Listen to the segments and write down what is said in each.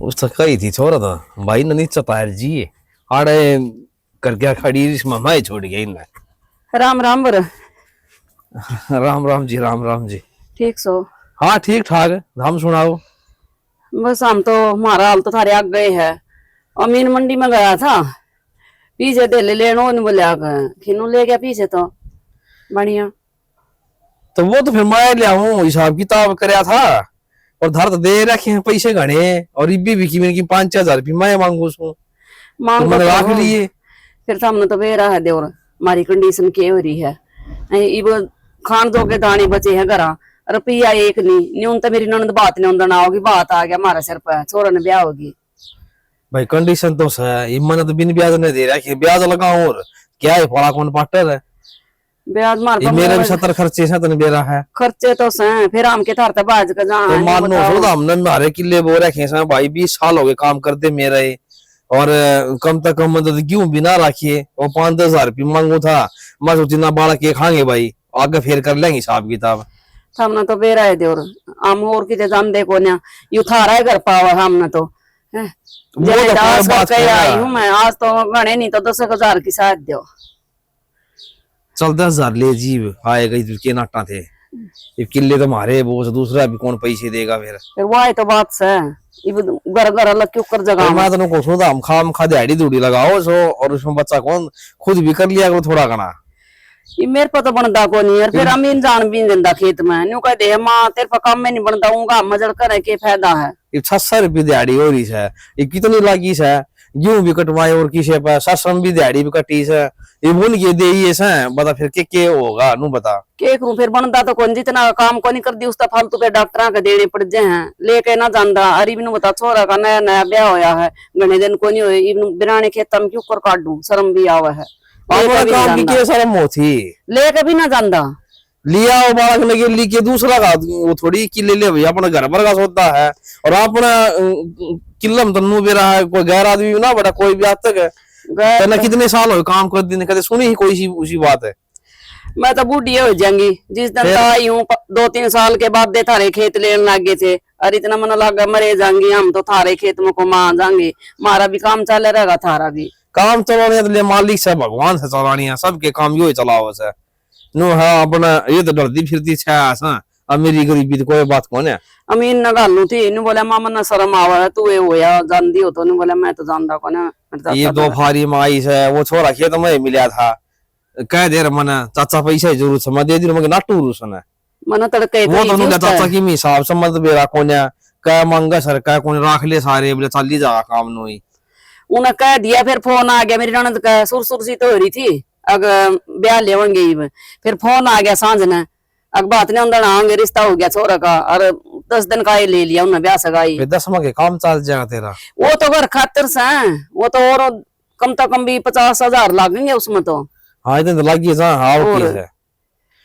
उसका कही थी छोरा था भाई ने नीचे तार जी आड़े कर गया खड़ी इसमें मैं छोड़ गया इनने। राम राम बर। राम राम जी राम राम जी। ठीक सो? हाँ ठीक ठाक हम सुनाओ। बस हम तो हमारा हाल तो थारे आग गए है। अमीन मंडी में गया था पीछे दे ले लेनो बोलिया खिनू ले गया पीछे तो बढ़िया। तो वो तो फिर मैं ले आऊं हिसाब किताब करया था और धर तो दे रखे हैं पैसे घने और इब्बी भी की मेरे की 5-6 हजार रुपये मैं मांगू उसको मांग तो मैंने रख लिए। फिर सामने तो बेरा है देवर हमारी कंडीशन के हो रही है। इब खान दो के दाने बचे हैं घरा रुपया एक नहीं न्यून तो मेरी ननद बात नहीं होंदा ना होगी बात आ गया हमारा सिर पर छोरा ने ब्याह होगी। भाई कंडीशन तो है मैंने तो बिन ब्याज ने दे रखे ब्याज लगाऊं और क्या है फला कौन पार्टनर है ब्याज मार मेरे भी 70 खर्चे से तो बेरा है खर्चे तो हैं फिर हम के थार बाज का जहां तो मानो सो हमने मारे किले बो रखे हैं भाई 20 साल हो गए काम करते मेरे और कम तक कम मतलब क्यों बिना रखिए और 5-10 हजार रुपये मांगू था मैं सोची ना बाड़ा के खाएंगे भाई आगे फिर कर लेंगे हिसाब किताब। हमने तो बेरा है देवर हम और किते जान देखो ना यू थारा है घर पावा हमने तो आई हूँ मैं आज तो गणे नहीं तो 10,000 की शायद दो चल 10,000 ले जीव आएगा के नाटा थे किले तो मारे वो दूसरा भी कौन पैसे देगा फिर वो है तो बात से घर घर अलग क्यों कर जगह मैं तो को सोचा हम खा दिहाड़ी दूड़ी लगाओ सो और उसमें बच्चा कौन खुद भी कर लिया करो थोड़ा घना ये मेरे पर तो बनता को नहीं यार फिर अमीन जान भी देता खेत में न्यू कह दे माँ तेरे पर काम में नहीं बनता हूँ मजल करे के फायदा है। 600 रुपये दिहाड़ी हो रही है ये कितनी लागी है गेहूं भी कटवाए और किसे पर ससम भी दिहाड़ी भी कटी है ये बुन के दे बता फिर के होगा नू बता के करूं फिर बनता तो कौन जितना काम को नहीं कर दी उसका फालतू पे डॉक्टर के देने पड़ जाए हैं लेके ना जानता अरे भी बता छोरा का नया नया ब्याह होया है घने दिन को नहीं हुए बिराने खेत में क्यों कर काट दूं शर्म भी आवा है काम की क्या शर्म होती लेके भी ना जानता लिया वो बालक लगे ली के दूसरा का वो थोड़ी किले ले भैया अपना घर भर का सोता है और अपना किल्लम तन्नू भी रहा है कोई गैर आदमी ना बड़ा कोई भी आज तक है ना कितने साल हो काम कर दिन कदे सुनी ही कोई सी उसी बात है। मैं तो बूढ़ी हो जाएंगी जिस दिन आई हूँ 2-3 साल के बाद दे थारे खेत लेने लगे थे अरे इतना मन लगा मरे जाएंगे हम तो थारे खेत में को मां जाएंगे हमारा भी काम चले रहेगा थारा भी काम चलाने तो मालिक से भगवान से चलानी है सबके काम यो ही चलाओ से नो है अपना ये तो डरती फिरती है अमीरी गरीबी तो कोई बात कौन है। अमीन न गालू थी नु बोला मामा न शर्म आवा है तू ये होया जानदी हो तो नु बोला मैं तो जानदा को ना ये दो फारी माई है वो छोरा खेत में मिला था कह दे रहा मना चाचा पैसे जरूरत है मैं दे दी मगर नाटू रुसन है मना तड़के वो तो नु चाचा की मी हिसाब से मत बेरा कोने कह मांगा सर कह कोने राख ले सारे बोले चल जा काम नु ही उन्हें कह दिया फिर फोन आ गया मेरी ननद का सुर सी तो हो रही थी अग ब्याह लेवंगे फिर फोन आ गया सांझ ने अग बात नहीं अंदर आएंगे रिश्ता हो गया छोरा का और 10 दिन का ही ले लिया उन्हें ब्याह सगाई 10 के काम चल जाएगा तेरा वो तो घर खातिर से वो तो और कम तो कम भी 50,000 लागेंगे उसमें तो हाँ इतने तो लगी है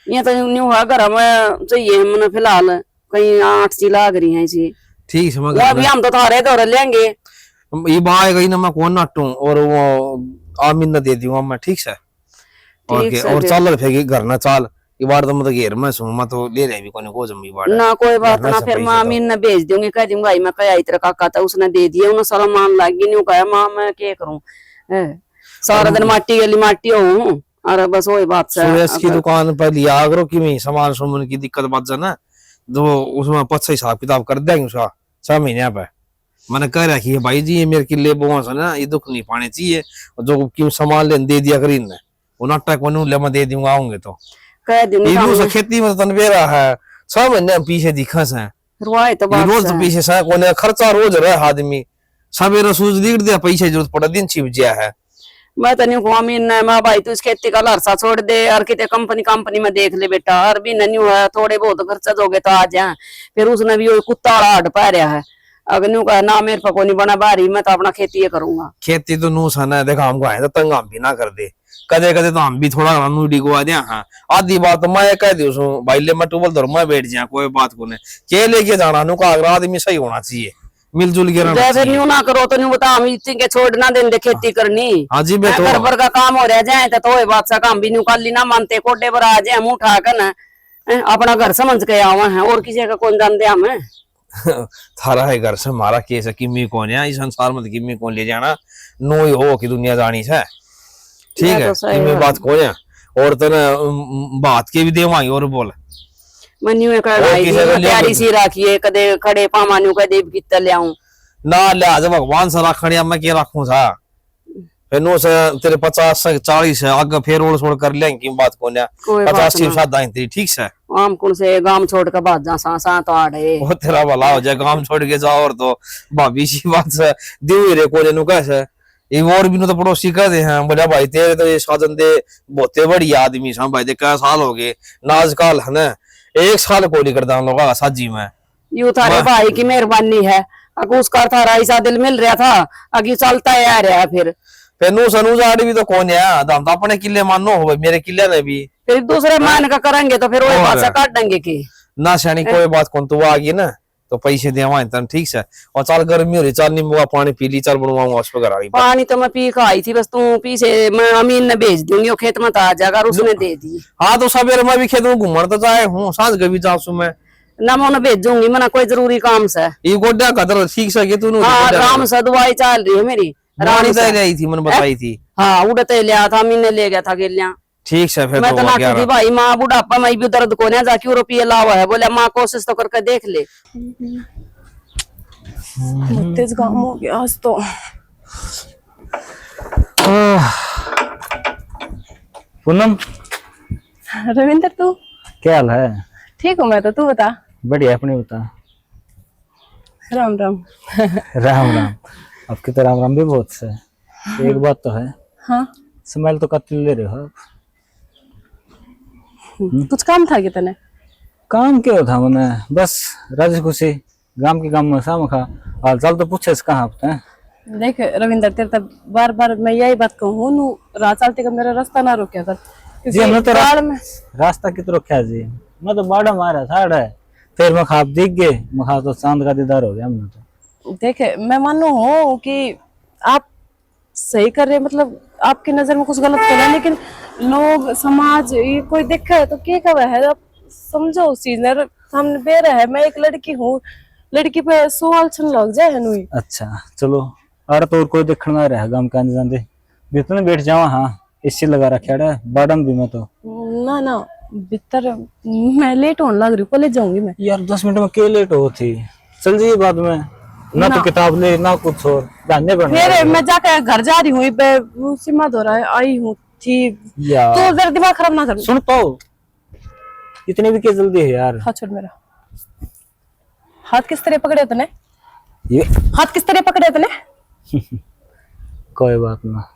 ये तो न्यू है घर में चाहिए मैंने फिलहाल कहीं 8 सी लाग रही है इसी ठीक है अभी हम तो थारे दौरे लेंगे ये बाय गई ना मैं कौन नाटू और वो आमीन न दे दूंगा मैं ठीक है और चल फिर घर ना चाल ये बार तो मतलब घेर में सुन मैं तो ले रही भी कोने को जमी बार ना कोई बात ना फिर मैं अमीन ने भेज दूंगी कह दूंगा मैं कह इतना काका था उसने दे दिया उन्हें सारा मान लाग गई न्यू कहा मां मैं क्या करूं सारा दिन माटी गली माटी हूं अरे बस वही बात है सुरेश की दुकान पर लिया करो कि मैं सामान सुमन की दिक्कत बात जाना तो उसमें 5 हिसाब किताब कर देंगे उसका 6 महीने पे मैंने कह रखी है भाई जी ये मेरे किले बोस है ना ये दुख नहीं पाने चाहिए जो क्यों सामान लेने दे दिया करीन ने वो नाटक को ले मैं दे दूंगा आऊंगे तो कह दूंगा खेती में तनवेरा है 6 महीने पीछे दिखा से तो रोज पीछे से कोने खर्चा रोज रहे आदमी सवेरे सूझ दिख दिया पैसे जरूरत पड़ा दिन छिप गया है मैं तो नहीं अमीन ने माँ भाई तू इस खेती का लरसा छोड़ दे और कितने कंपनी में देख ले बेटा और भी नहीं है थोड़े बहुत खर्चा दोगे तो आ जाए फिर उसने भी कुत्ता हट पा रहा है अगर न्यू कहा ना मेरे पको नहीं बना बारी मैं तो अपना खेती करूंगा खेती तो नू सन है देखा हमको है तो तंग हम भी ना कर दे कदे कदे तो हम भी थोड़ा नूडी को आ दिया हाँ आधी बात तो मैं कह दी उसको भाई ले मैं टूबल धर मैं बैठ जाए कोई बात को नहीं के लेके जाना नु का आदमी सही होना चाहिए मिलजुल के रहना चाहिए न्यू ना करो तो न्यू बता हम इतने के छोड़ ना देंगे खेती करनी हां जी बेटो घर पर का काम हो रहा जाए तो वही बात सा काम भी न्यू कर ली ना मानते कोटे पर आ जाए मुंह उठा कर ना अपना घर समझ के आवा है और किसी का कौन जानते हम थारा है घर से हमारा केस है, किमी कौन है इस संसार में, किमी कौन ले जाना, नो ही हो कि दुनिया जानी से, ठीक मैं है तो सही किमी है। बात कौन है, और तने बात के भी देवाई और बोल मन्यू में कढ़ाई किसे को लिया प्यारी कर- सी राखिए, कदे खड़े पामान्यू कदे कित्ता ले आऊं। ना ले आज भगवान से राखणिया मैं के रखूं था, फिर नो से तेरे 50 से 40 है आगे फिर ओड़ छोड़ कर ले की बात कौन है, कोई बात 50 की ना। शादी आई थी, ठीक से आम कुण से गांव छोड़ के भाग जा, सा तो आड़े। वो तेरा भला हो जाए, काम छोड़ के जाओ, और तो भाभी सी बात से दिवे रे को नु कैसे ये और भी नु तो पड़ोसी कह दे हैं बोला भाई तेरे तो ये साधन दे बहुते बढ़िया आदमी सा भाई, दे क्या साल हो गए नाज काल है ना, 1 साल को नहीं करता हम लोग साजी में। यू थारे भाई की मेहरबानी है, अगर उसका थारा ऐसा दिल मिल रहा था, अगे चलता है आ रहा है। फिर नु सनु जाड़ी भी तो कौन है, हम तो अपने किले मानो हो भाई, मेरे किले ने भी फिर दूसरे मान का करेंगे तो फिर वही और- बात से काट देंगे की। ना सैनी कोई बात कौन, तू आ गई ना तो पैसे देवा तन, ठीक से, और चल गर्मी हो रही, चल नींबू का पानी पी ली, चल बनवाऊंगा उस पर घर आ गई। पानी तो मैं पी के आई थी, बस तू पी से मैं अमीन ने भेज दूंगी, वो खेत में तो आ जाएगा, और उसने दे दी। हाँ तो सवेरे मैं भी खेत में घूमने तो जाए हूँ, सांझ के भी जाऊँ मैं, ना मैं उन्हें भेजूंगी, मना कोई जरूरी काम से। ये गोड्या कदर ठीक से कि तू हाँ राम से दवाई चल रही है मेरी, रानी तय रही थी, मैंने बताई थी, हाँ उड़ते लिया था, अमीन ने ले गया था गेलिया। ठीक से फिर मैं तो तो हो ना गया थी भाई, माँ बुढ़ापा में भी दर्द को नहीं जाके रुपये लावा है, बोले माँ कोशिश तो करके देख ले। तेज काम हो गया आज तो। पूनम, रविंदर तू क्या हाल है? ठीक हूँ मैं तो, तू बता। बढ़िया, अपनी बता। राम राम। राम राम। आपकी तो राम राम भी बहुत से। एक बात तो है, हाँ स्मेल तो कत्ल ले रहे हो आप। कुछ काम था कि तने? काम क्यों था मैंने, बस राजी खुशी गांव के काम में शाम खा हाल चाल तो पूछे कहाँ आपने। देख रविंदर, तेरे तब बार बार मैं यही बात कहूँ नू, रात चलते का मेरा रास्ता ना रोका कर। जी हमने तो बाढ़ में रास्ता कितरो क्या जी, मैं तो बाड़ा मारा साढ़ है, फिर मैं खाप दिख गए, मैं खा तो चांद का दीदार हो गया हमने तो। देख मैं मानू हूँ कि आप सही कर रहे, मतलब आपकी नजर में कुछ गलत कर रहे हैं, लेकिन लोग समाज ये कोई देखे है तो क्या कहे है, आप समझो उस चीज ने। सामने बेरा है, मैं एक लड़की हूँ, लड़की पे सवाल छन लग जाए है नुई। अच्छा चलो, अरे तो और कोई देखना ना रहा गांव का जाते बीतने बैठ जावा। हाँ इसी लगा रखा है बाडम भी, मैं तो ना ना भीतर मैं लेट होने लग रही हूँ, कॉलेज जाऊंगी मैं। यार 10 मिनट में के लेट हो थी, चल जाइए बाद में, ना तो किताब ले ना कुछ और जानने पड़ना। फिर मैं जाकर घर जा रही हूँ, सीमा दो रहा है आई हूँ थी, यार तो जरा दिमाग खराब ना कर। सुन तो, इतनी भी क्या जल्दी है यार। हाथ छोड़ मेरा। हाथ किस तरह पकड़े तने? ये हाथ किस तरह पकड़े तने? कोई बात ना,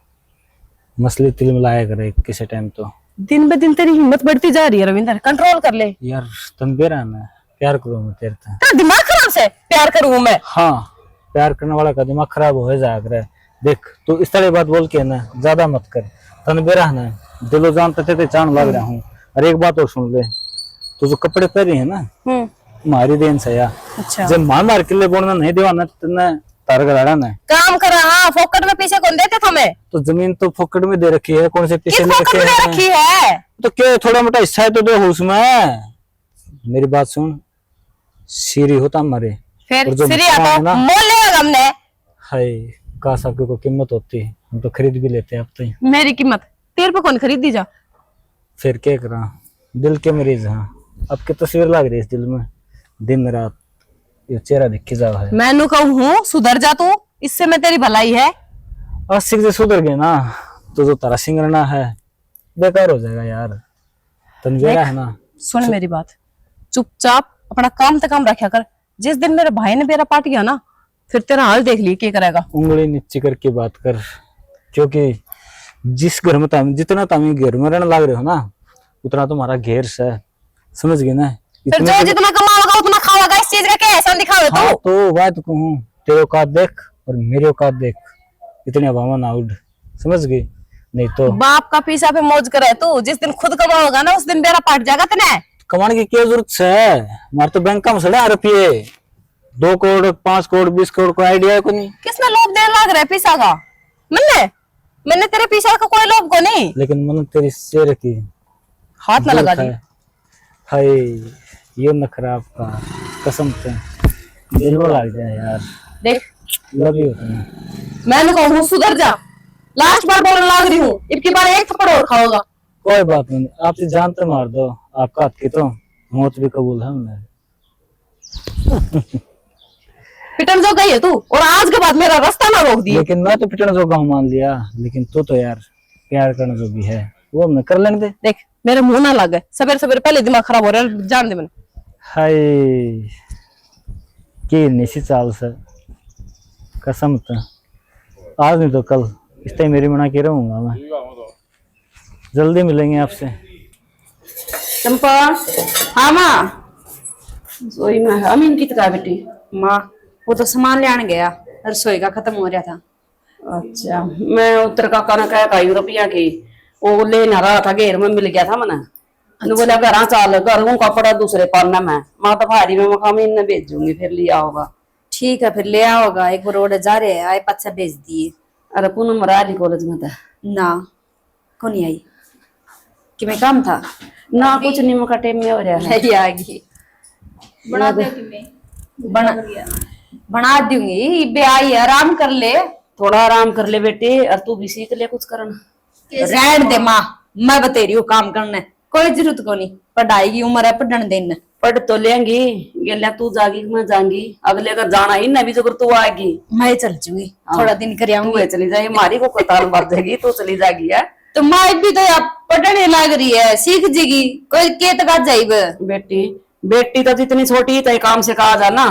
मसले तिल में लाया करे किसी टाइम तो। दिन ब दिन तेरी हिम्मत बढ़ती जा रही है रविंदर, कंट्रोल कर ले। यार तुम बेरा ना प्यार करो मैं तेरे से। तेरा दिमाग खराब से प्यार करूँ मैं? हाँ प्यार करने वाला का दिमाग खराब हो जाया करे। देख तू इस तरह बात बोल के ना ज्यादा मत कर, तन बेरा ना दिलो जान ते चाण लग रहा हूँ। और एक बात और सुन ले, तू जो कपड़े पहने है ना मारी देन से यार, अच्छा जब मार किले बोलना नहीं देवा ना तने तार गड़ाड़ा ना काम करा। हाँ फोकट में पीछे कौन देते हमें? तो जमीन तो फोकट में दे रखी है, कौन से पीछे किस ले फोकट रखे में है? रखी है? तो क्या थोड़ा मोटा हिस्सा है तो दे उसमें। मेरी बात सुन, सीरी होता हमारे फिर और जो सिरी मकान आता है ना, मोल लेगा हमने। हाय का सबके को कीमत होती है, हम तो खरीद भी लेते हैं अब तो ही। मेरी कीमत तेरे पे कौन खरीदी जा? फिर क्या करा, दिल के मरीज। हाँ आपकी तस्वीर लग रही है इस दिल में, दिन रात ये चेहरा दिखी जाओ है। मैनू कहूँ सुधर जा तू, इससे मैं तेरी भलाई है। आशिक से सुधर गए ना तो जो तारा सिंगरना है बेकार हो जाएगा यार। तनवेरा है ना, सुन मेरी बात, चुपचाप अपना काम तक काम रखा कर। जिस दिन मेरे भाई ने मेरा पाट गया ना, फिर तेरा हाल देख लिए क्या करेगा। उंगली नीचे करके बात कर, क्योंकि जिस घर में जितना तुम घर में रहने लग रहे हो ना, उतना तुम्हारा घेर से, समझ गए ना। फिर जो जितना कमाओगा उतना खाओगा, इस चीज का क्या एहसान दिखावे तू? हाँ तो बात कहूँ, तेरे औकात देख और मेरी औकात देख, इतनी हवा ना उड़, समझ गई? नहीं तो बाप का पीछा पे मौज करे तू, जिस दिन खुद कमाओगा ना उस दिन मेरा पाट जाएगा तने। कमाने की क्या जरूरत है, हमारे तो बैंक का मसला है रुपये 2 करोड़ 5 करोड़ 20 करोड़ को आइडिया है को नहीं। किसने लोभ देने लग रहा है पीछा का? मैंने तेरे पीछा का कोई लोभ को नहीं। लेकिन मन तेरी शेर की हाथ ना लगा दी। हाय ये नखरा आपका कसम से दिल को लग जाए यार। देख लव यू तुम्हें। मैंने कहूँ सुधर जा, लास्ट बार बोलने लग रही हूँ, इनकी बार एक थप्पड़ और खाओगा। कोई बात नहीं, आपसे जान तो मार दो, आपका हाथ की तो मौत भी कबूल है हमने। पिटन जो गई है तू, और आज के बाद मेरा रास्ता ना रोक दिए। लेकिन मैं तो पिटने जोगा हूँ मान लिया, लेकिन तू तो यार प्यार करने जोगी है, वो हमने कर लेने दे। देख मेरे मुंह ना लग गए, सवेरे सवेरे पहले दिमाग खराब हो रहा है, जान दे मैंने। हाय की निशी चाल से कसम था, आज नहीं तो कल इस टाइम मेरी मना के रहूंगा मैं। जल्दी मिलेंगे आपसे। चंपा, हाँ माँ, सोई में अमीन की तरह बेटी। माँ वो तो सामान ले आने गया, रसोई का खत्म हो रहा था। अच्छा, मैं उत्तर काका ने कहा 2 रुपया की वो ले ना रहा था, घेर में मिल गया था मना। बोला घर चाल, घर कपड़ा दूसरे पाना में माँ तो भारी में मकाम इन्हें भेजूंगी, फिर लिया होगा। ठीक है फिर ले आओगा, एक बार रोड जा रहे हैं, आए पच्चा भेज दिए। अरे पूनम राली कॉलेज में था ना, कौन नहीं आई कि मैं काम था ना, कुछ नहीं मका टाइम में हो रहा है। नहीं आएगी, बना दे कि मैं बना बना दूंगी। बे आई आराम कर ले, थोड़ा आराम कर ले बेटे, और तू भी सीख ले कुछ करना। रहन दे माँ, मैं बता रही हूँ काम करने, कोई जरूरत को नहीं। पढ़ाई की उम्र है, पढ़ने देना। पढ़ तो लेंगी, गेल्या तू जागी मैं जाऊंगी, अगले घर जाना ही ना भी जब तू आएगी मैं चल चूंगी, थोड़ा दिन कर तू आऊंगी। चली जाएगी, मारी को कतार बात जाएगी, तू चली जाएगी है। तो माँ भी तो आप पढ़ने लग रही है, सीख जाएगी, कोई के तक जाइब। बेटी बेटी तो जितनी छोटी तो काम से कहा जाना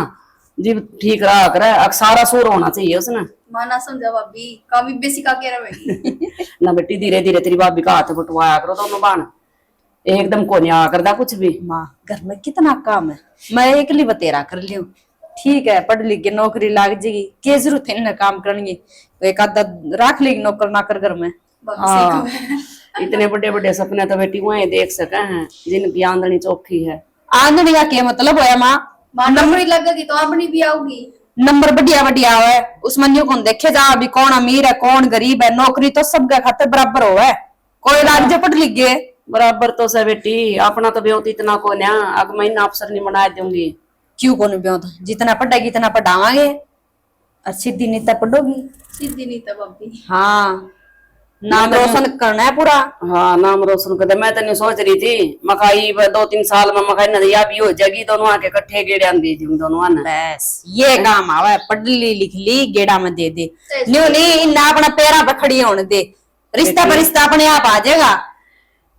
जी, ठीक रहा करे, सारा सुर होना चाहिए उसने। माना समझा भाभी, कामी बेसी का कह रहे ना बेटी धीरे धीरे तेरी भाभी का हाथ बटवाया करो दोनों बाण, एकदम को नहीं आ करदा कुछ भी। माँ घर में कितना काम है, मैं अकेली बतेरा कर लियो। ठीक है पढ़ लिख के नौकरी लाग जाएगी, क्या जरूरत है इन्हें काम करने की, एक आधा रख लेगी नौकर नाकर घर में। हाँ, इतने बड़े बड़े सपने तो बेटी वही देख सके हैं जिनकी आंदनी चौखी है। आंधड़ी का क्या मतलब होया माँ? मां नौकरी लगेगी तो अपनी भी आऊगी। नंबर बढ़िया बढ़िया है, उसमें न्यू कौन देखे जा अभी कौन अमीर है कौन गरीब है, नौकरी तो सबके खातिर बराबर हो है, कोई राज्य पढ़ लिख गए बराबर तो से बेटी, अपना तो ब्योत इतना को ना, अग महीना अफसर नहीं बना दूंगी। क्यों कौन ब्योत, जितना पढ़ेगी इतना पढ़ावांगे, और सीधी नीता पढ़ोगी। सीधी नहीं था भाभी। हाँ नाम रोशन करना है पूरा। हाँ नाम रोशन कर दे। मैं तो नहीं सोच रही थी मकाई 2-3 साल में मकाई नदिया भी हो जाएगी, दोनों आके इकट्ठे गेड़िया दे दूं दोनों आना। बस ये काम आवा है, पढ़ ली लिख ली गेड़ा में दे दे, न्यू नहीं ना अपना पैरा पे खड़ी होने दे, रिश्ता पर रिश्ता अपने आप आ जाएगा।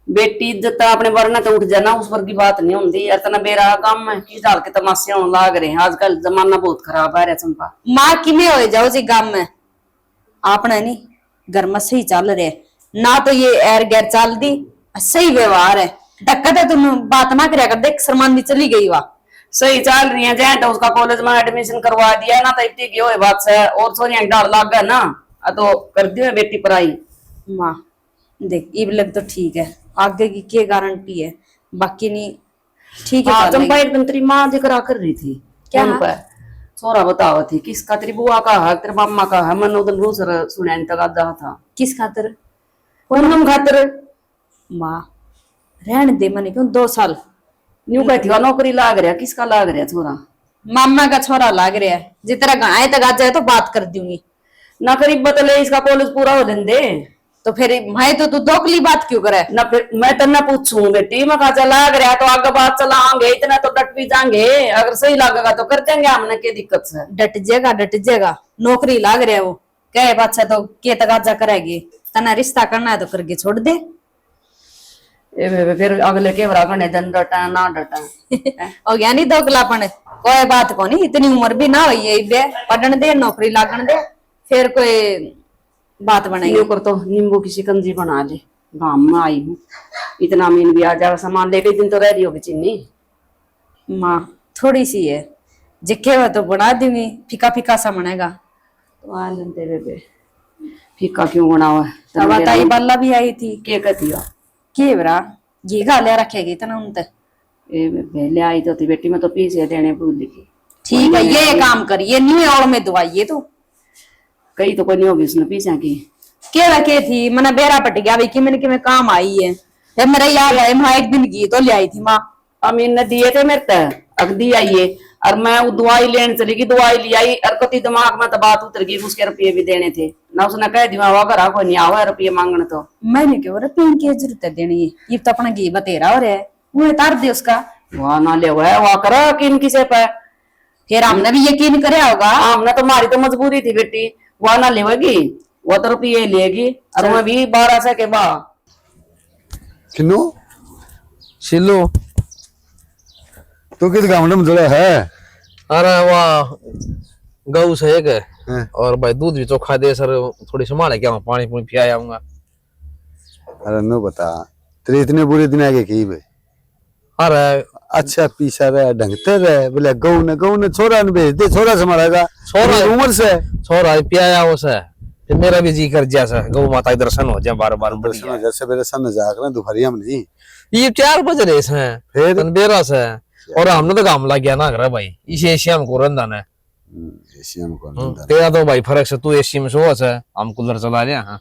बेटी इज्जत अपने वरना तो उठ जाना, उस पर की बात नहीं होती। इतना बेरा काम है किस डाल के तमाशे होने लाग रहे हैं, आजकल जमाना बहुत खराब है रे चंपा। माँ किमें हो जाओ जी गांव में, आपने नहीं घर में सही चल रहे ना, तो ये एर गैर चल दी, सही व्यवहार है, धक्का तो तुम बात ना कर देख शर्मांदी चली गई वाह। सही चल रही है जैसे, तो उसका कॉलेज में एडमिशन करवा दिया ना, तो इतनी की हो बात से और सोनिया डाल लाग गया ना, तो कर दियो बेटी पढ़ाई। माँ देख इब लग तो ठीक है, आगे की क्या गारंटी है, बाकी नहीं ठीक है। हाँ, चंपा एकदम तेरी माँ जिक्र कर रही थी क्या फोन पर, सोरा बतावा थी किसका, तेरी बुआ का है तेरे मामा का है, मन उधर रूस सुना तक आधा था। किस खातिर? पूनम खातिर। माँ रहने दे मने क्यों 2 साल, न्यू कहती हो नौकरी लाग रहा, किसका लाग रहा छोरा? मामा का छोरा लाग रहा है, जितना गाय तक आ जाए तो बात कर दूंगी। ना करीब बतले इसका कॉलेज पूरा हो दे, तो फिर मैं तो तू दोगली बात क्यों करे? ना फिर मैं तो ना पूछूं बेटी, मैं कहा चला गया तो आगे बात चलाएंगे, इतना तो डट भी जाएंगे, अगर सही लगेगा तो कर देंगे हमने, क्या दिक्कत है? डट जाएगा, नौकरी लाग रहा है वो, कहे बादशाह तो के तगाजा करेगी, तना रिश्ता करना है तो करके छोड़ दे। फिर अगले के बरा करने दिन डटा ना डटा और यानी दोगलापन, कोई बात को नहीं, इतनी उम्र भी ना हुई है, पढ़ने दे नौकरी लागण दे, फिर कोई बात बनेगी। यूं कर तो नींबू की शिकंजी बना ले, गांव में आई हूँ, इतना मीन भी आ जाएगा, सामान लेके दिन तो रह रही होगी चीनी। माँ थोड़ी सी है, जिक्के हुआ तो बना दूंगी, फीका फीका सा बनेगा। तो आ लेते बेबे, फीका क्यों बना हुआ है? तब ताई बाला भी आई थी, के कहती हो? के बरा घी गाले रखेगी तना उन तक। ए बेबे ले आई तो थी बेटी, मैं तो पीछे देने भूल गई। ठीक है ये काम करिए, नहीं और में दवाइए तो कई तो कोई नहीं होगी उसने पीछे की। के रखे थी मैंने बेरा पट गया भाई कि मैंने काम आई है, फिर मेरा याद है, मैं एक दिन घी तो ले आई थी माँ। अमीन ने दिए थे मेरे तक, अग दी आइए और मैं वो दवाई लेने चली गई, दवाई ले आई और कति दिमाग में तो बात उतर गई, उसके रुपये भी देने थे ना, उसने कह दिया वो घर को नहीं आवा रुपये मांगने तो। मैंने क्यों रुपये की जरूरत है देनी है, ये तो अपना घी बतेरा हो रहा है, वो तार दे उसका। वहां ना ले हुआ है वहां करा यकीन किसे पे, फिर हमने भी यकीन करे होगा। हमने तो मारी तो मजबूरी थी बेटी, वहां ना लेगी वो तो रुपये लेगी और मैं भी 1200 के बाद किन्नू शिलू तो किस गाँव में जुड़ा है? अरे वाह गऊ से एक है हैं? और भाई दूध भी चोखा दे सर, थोड़ी संभाले क्या पानी पूनी पिया आऊंगा। अरे नो बता, तेरे इतने बुरे दिन आगे की बे? अरे अच्छा पीसा रहे ढंगते रहे, बोले गऊ ने छोरा ने भेज दे, छोरा संभालेगा, छोरा- उम्र से छोरा पिया उसे, फिर मेरा भी जी कर जैसा गौ माता के दर्शन हो जाए बार बार। दर्शन जैसे मेरे सन जाकर दोपहरिया में नहीं, ये 4 बज रहे हैं फिर तनबेरा से, और हमने तो काम लग गया ना घर भाई, इस एशिया में को रंधन है। एशिया में कौन रहता है? तेरा तो भाई फर्क से, तू एसी में सो है, हम कूलर चला रहे हैं।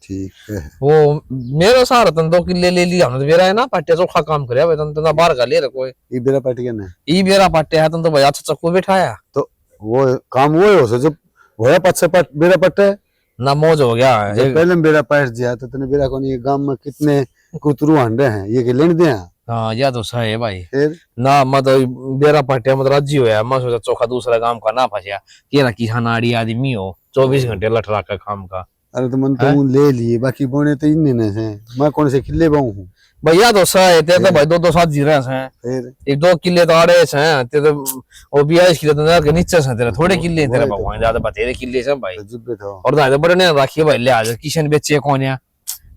ठीक है, वो मेरा सारा तन 2 किले ले लिया हमने, बेरा है ना पाटे चोखा काम करे भाई, तन तो बाहर का ले रखो ये बेरा पार्टी करना है ई बेरा पाटे है, तन तो भाई अच्छा चक्कू बैठाया तो वो काम वो हो जब होया पाछे बेरा पट्टे ना, मौज हो गया है। जब पहले बेरा पाट दिया तो तने बेरा कौन, ये गांव में कितने कुतरू हंडे हैं, ये के लेने दे हैं। हाँ या तो सही है भाई फिर ना, मतलब बेरा पाटे मतलब राजी होया, मैं सोचा चोखा दूसरा काम का ना फंसिया, केरा किसान आड़ी आदमी हो 24 घंटे लठरा का काम का। अरे तो मन तो उन ले लिए, बाकी बोने तो इन्ने ने हैं, मैं कौन से किले बाऊ हूँ। भैया तो सही ते तो भाई 2-2 साथ जी रहे हैं, फिर 1-2 किले तो आड़े हैं ते तो, वो 22 किले तो के नीचे से तेरे थोड़े किले हैं तेरे वही तो। भगवान, ज्यादा बतेरे किले से भाई। तो जुब्बे था और दादा बड़े ने राखी भाई ले आज किशन बेचे कौन है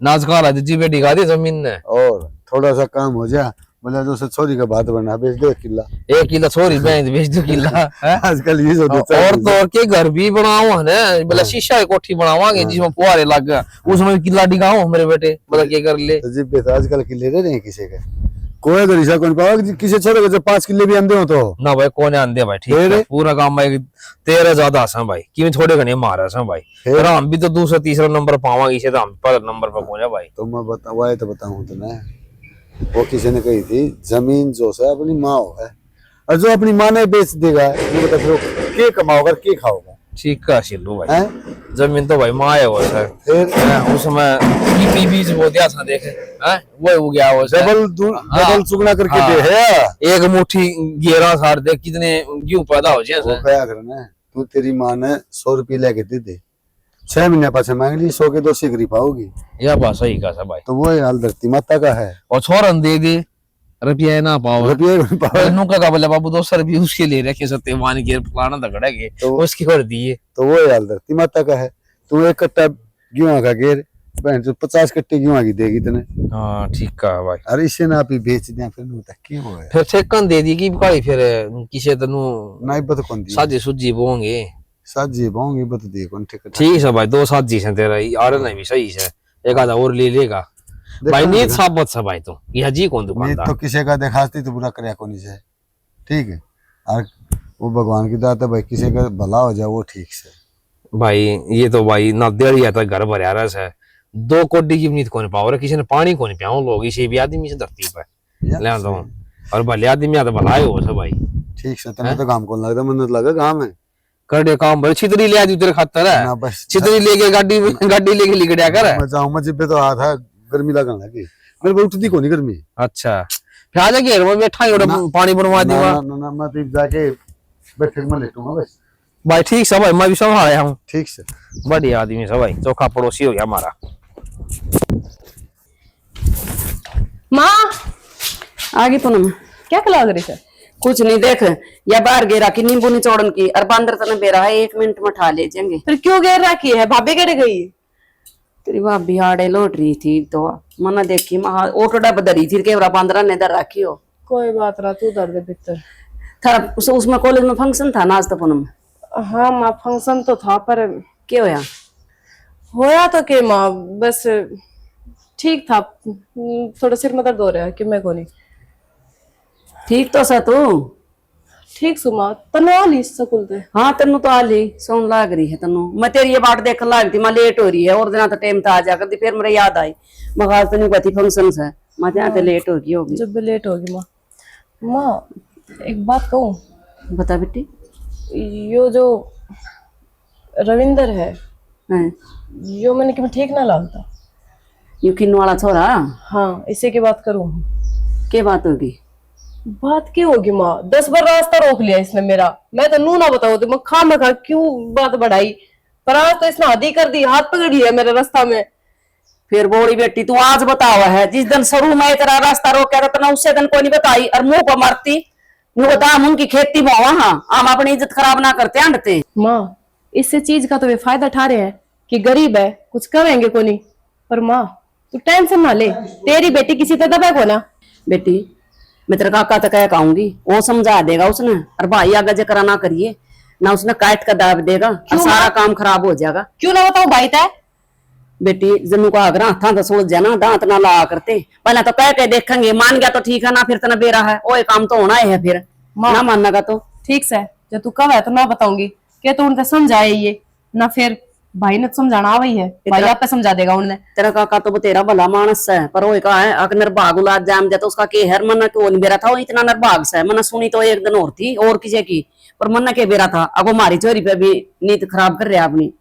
नाच का रहा जी बेटी गा दी जमीन ने, और थोड़ा सा काम हो जा, बोला जो से छोरी का बात बना बेच दो 1 किला। 1 किला छोरी बेच 2 किला है। आजकल ये जो और तो और के घर भी बनाओ है ना, बोला शीशा की कोठी बनावांगे जिसमें फुहारे लग गया, उसमें किला डिगाओ मेरे बेटे, बोला क्या कर ले। तो जिब्बे तो आजकल किले रह रहे हैं किसी के, कोई अगर ऐसा कौन पाओ किसी छोरे को जो 5 किले भी अंधे हो तो ना भाई कौन आंदे भाई, ठीक फिर? है पूरा काम भाई तेरा ज्यादा आसान भाई, क्यों थोड़े घने मारा सा भाई, फिर? और हम भी तो दूसरा तीसरा नंबर पावांगे, इसे तो हम पहले नंबर पर पहुंचा भाई। तो मैं बताऊँ तो बताऊँ तो ना, वो किसी ने कही थी जमीन जो है अपनी माँ है, और जो अपनी माँ ने बेच देगा वो बता फिर वो के कमाओगा के खाओगा, ठीक है शिल्लू भाई, हैं? जमीन तो भाई माँ है वो सर, फिर उसमें बीज वो दिया था देखे, हैं? वो हो गया वो सर। डबल चुगना करके हाँ। दे है, एक मुट्ठी घेरा सार दे कितने गेहूं पैदा हो जाए वो सर। क्या करना है, तू तेरी माँ ने 100 रुपये लेके दे दे, 6 महीने पास मांग ली 100 के 2 सिगरी पाओगी, यह बात सही कहा भाई, तो वो हाल धरती माता का है। और छोरन दे दे रुपया ना पाओ, रुपये पाओ नुका का बोले बाबू 200 रुपये उसके ले रखे सत्य मान के फलाना तगड़ा के तो उसकी और दिए। तो वो हाल धरती माता का है। तू 1 कट्टा गेहूं का घेर बहन जो 50 कट्टे गेहूं की देगी तने, हाँ ठीक कहा भाई, अरे इससे ना आप ही बेच दिया फिर होता क्यों है फिर ठेकन दे दी की काली, फिर किसे तनु नहीं बत कौन दी साजी सुजी बोंगे। साजी बाऊंगी बत दे कौन ठेका ठीक है भाई 2 साजी से तेरा और नहीं भी सही है, एक आधा और ले लेगा भाई, नीत साबत से भाई तो यह जी कौन नहीं दुकानदार तो किसी का दिखाती तो बुरा करे कोनी से, ठीक है, और वो भगवान की दात है भाई, किसी का भला हो जाए वो ठीक से भाई, ये तो भाई ना देड़िया तक घर भर रहा है, 2 कोडी की नीत कौन पाओ रे, किसी ने पानी कौन पियाओ, लोग इसे भी आदमी से धरती पे ले दो, और भले आदमी तो भला हो सब भाई, ठीक से तने तो काम कौन लगता, मन्नत लगा काम है कर काम भर छितरी ले आदि तेरे खातर है, ना बस छितरी लेके गाड़ी लेके लिगड़िया कर। मैं जाऊं मैं जिब्बे तो हाथ है गर्मी लगन लगी, मेरे को उठती कोनी गर्मी अच्छा फिर आ जाके मैं बैठा ही पानी बनवा ना दूंगा ना ना मैं तो जाके बैठे में लेटूंगा बस, भाई, ठीक है भाई, मैं भी संभाल आया हूँ, ठीक से बढ़िया आदमी से भाई, चौखा पड़ोसी हो गया हमारा। माँ आगे पूनम क्या खिला रही है? कुछ नहीं, देख या बाहर गेरा की नींबू निचोड़न की, और बांदर तने बेरा है 1 मिनट में उठा ले जाएंगे। फिर क्यों घेर रखी है? भाभी केड़े गई? तेरी भाभी हाड़े लौट रही थी तो मना देखी महा ओटो डब धरी थी केवरा बांदरा ने धर रखी हो। कोई बात ना, तू दर्द भीतर। थारा उसमें कॉलेज में फंक्शन था ना आज तो पूनम? हाँ माँ फंक्शन तो था पर क्या होया? होया तो के माँ बस ठीक था, थोड़ा सिर में दर्द हो रहा है कि मैं को नहीं ठीक तो सा तू? ठीक सुमा तनवा ली स्कूल ते। हाँ तेनू तो आली सोन लाग रही है तेनू, मैं तेरी ये बाट देख लाग थी, मैं लेट हो रही है और दिन तो टाइम था आ जा कर दी, फिर मेरे याद आई मैं आज तेन कथी फंक्शन है, मैं यहाँ ते लेट हो गई होगी। जब भी लेट होगी माँ। माँ एक बात कहूँ, बता बेटी। यो जो रविंदर है, हैं यो मैंने कि ठीक ना लगता। यकीन वाला छोरा। हाँ, इसे की बात करूं? के बात होगी? बात क्या होगी माँ, 10 बार रास्ता रोक लिया इसने मेरा। मैं तो नू ना बताओ तो मैं खा क्यों बात बढ़ाई, पर आज तो इसने आधी कर दी, हाथ पकड़ लिया मेरे रास्ता में। फिर बोली बेटी तू आज बतावा है, जिस दिन शुरू में तेरा रास्ता रोका था ना उसे दिन को नहीं बताई और मुंह पर मारती। नु बता हम उनकी खेती में वहां हम अपनी इज्जत खराब ना करते अंडते। माँ इससे चीज का तो वे फायदा उठा रहे हैं कि गरीब है कुछ करेंगे को नहीं, पर माँ तू टेंशन ना ले, तेरी बेटी किसी पे दबे को ना। बेटी मैं तेरे काका तक कह कहूंगी, वो समझा देगा उसने। और भाई आगे जकरा ना करिए ना, उसने काट कर दाब देगा और सारा काम खराब हो जाएगा। क्यों ना बताओ भाई तय। बेटी जन्नू का आग्रह था तो सोच जाना, दांत ना ला करते। पहले तो कह के देखेंगे, मान गया तो ठीक है, ना फिर तना बेरा है वो काम तो होना ही है। फिर ना मानना तो ठीक से जब तू कब है तो ना बताऊंगी क्या, तो उनसे समझाए ये ना, फिर भाई ने तो समझाना आ वही है, भाई आप पे समझा देगा उन्हें। तेरा काका तो तेरा भला मानस है, पर वो कहा है अगर निर्भाग उलाद जाम जाता उसका के हर मना क्यों नहीं बेरा था, वो इतना निर्भाग से मना सुनी तो एक दिन और थी और किसी की, पर मना के बेरा था। अब हमारी चोरी पे भी नीत खराब कर रहे अपनी।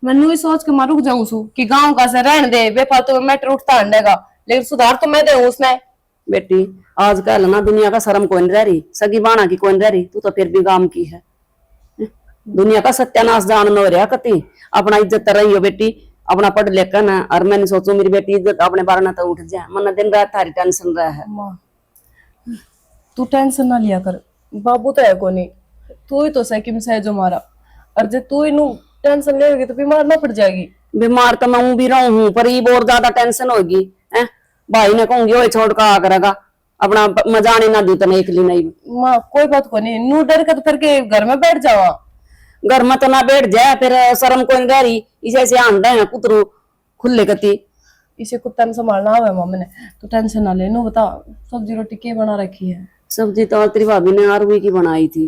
मैंने भी सोच के मैं रुक जाऊं सू कि गांव का से रहने दे, बेफालतू में मैटर उठता अंडेगा, लेकिन सुधार तो मैं दे उसने। बेटी आजकल ना दुनिया का शर्म कोई नहीं रह रही, सगी बाणा की कोई नहीं रह रही, तू तो फिर भी गांव की है। दुनिया का सत्यानाश जान न हो रहा कति, अपना इज्जत रही हो बेटी, अपना पढ़ लिख कर ना। और मैंने सोचू मेरी बेटी इज्जत अपने बारे में तो उठ जाए, मन दिन रात थारी टेंशन रहा है। माँ तू टेंशन ना लिया कर, बाबू तो है को नहीं, तू ही तो सही से है जो मारा, और जब तू ही नु टेंशन लेगी तो बीमार ना पड़ जाएगी। बीमार तो मैं भी रहा हूँ, पर ये और ज्यादा टेंशन होगी। भाई ने कहूंगी वो छोड़ कर आ करेगा, अपना मजाने ना दी तो निकली नहीं। माँ कोई बात को नहीं, नू डर के तो फिर के घर में बैठ जावा। घर में तो ना बैठ जाए, फिर शर्म कोई नहीं रही, इसे ऐसे आंडे हैं कुतरू खुले कती। इसे कुत्ता ने संभालना हुआ मम्मी ने, तो टेंशन ना ले। नो बता सब्जी रोटी क्या बना रखी है? सब्जी तो तेरी भाभी ने आरवी की बनाई थी।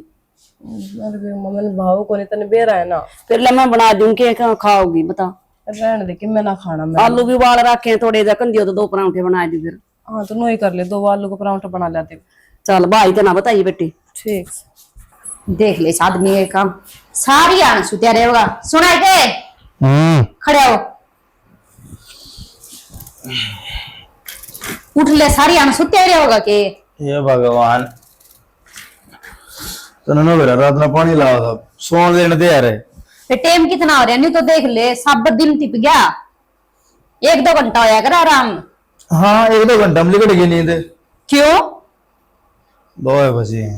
अरे बे मम्मी ने भाव को नहीं तने बेरा है ना, फिर ले मैं बना दूं, के खाओगी बता? रहने दे कि मैं ना खाना। मैं आलू भी उबाल रखे थोड़े जखन दियो तो 2 परांठे बना दी फिर। हाँ तो नो ही कर ले, 2 आलू का पराठा बना लेते। चल भाई तो ना बताइए बेटी। ठीक देख ले इस आदमी ये काम सारी आने सुतिया रहेगा। सुनाई के खड़े हो, उठ ले, सारी आने सुतिया रहेगा के। ये भगवान तने नो बेरा रात में पानी लाओ था, सोन देने दे यार। टाइम कितना हो रहा है? नहीं तो देख ले सब दिन टिप गया, 1-2 घंटा होया कर आराम। हाँ 1-2 घंटा में लिकट गई नींद। क्यों? 2 बजे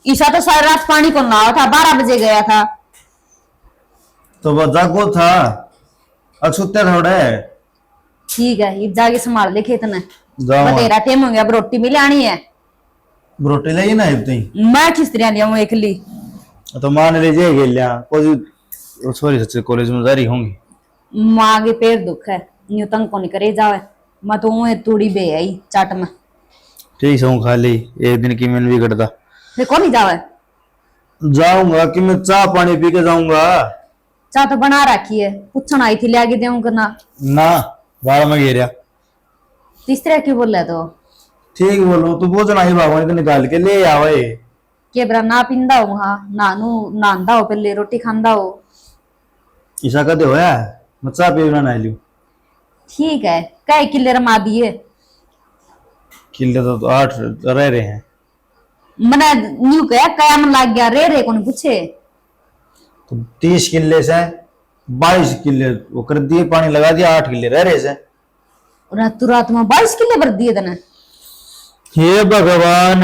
ईशा तो सारी रात पानी को नहा था, 12 बजे गया था। तो वो जागो था, अब सुते थोड़े। ठीक है ये जाके संभाल ले खेत में, जाओ तेरा टाइम हो गया, अब रोटी मिल आनी है। रोटी ले ना इतनी मैं खिस्त्रियां लिया हूँ एकली। तो मान लीजिए गेलिया कोई सॉरी सच्चे कॉलेज में जारी होंगी। माँ के पैर दुख है, यूं तंग को नहीं करे जावे, मैं तो ऊँ तूड़ी बे आई चाट में। ठीक है खाली एक दिन की मैंने भी करता फिर कौन नहीं जावे? जाऊंगा कि मैं चाय पानी पी के जाऊंगा। चाह तो बना रखी है, पूछना आई थी ले आगे देऊंगा ना। ना बाहर में घेरिया। तीसरा क्यों बोल रहे तो? ठीक बोलो तो भोजन ही भगवान को निकाल के ले आवे। के बरा ना पिंदा हो वहां, नानू नांदा हो, पहले रोटी खांदा हो। ऐसा कदे होया मैं चाय पीना ना लियो। ठीक है कई किले रमा दिए? किले तो 8 रह रहे हैं। मना न्यू कया कया मन लाग गया, रे कौन पूछे? तो 30 किले से 22 किले वो कर दिए, पानी लगा दिया, 8 किले रह रहे से। रात रात में 22 किले भर दिए तने। हे भगवान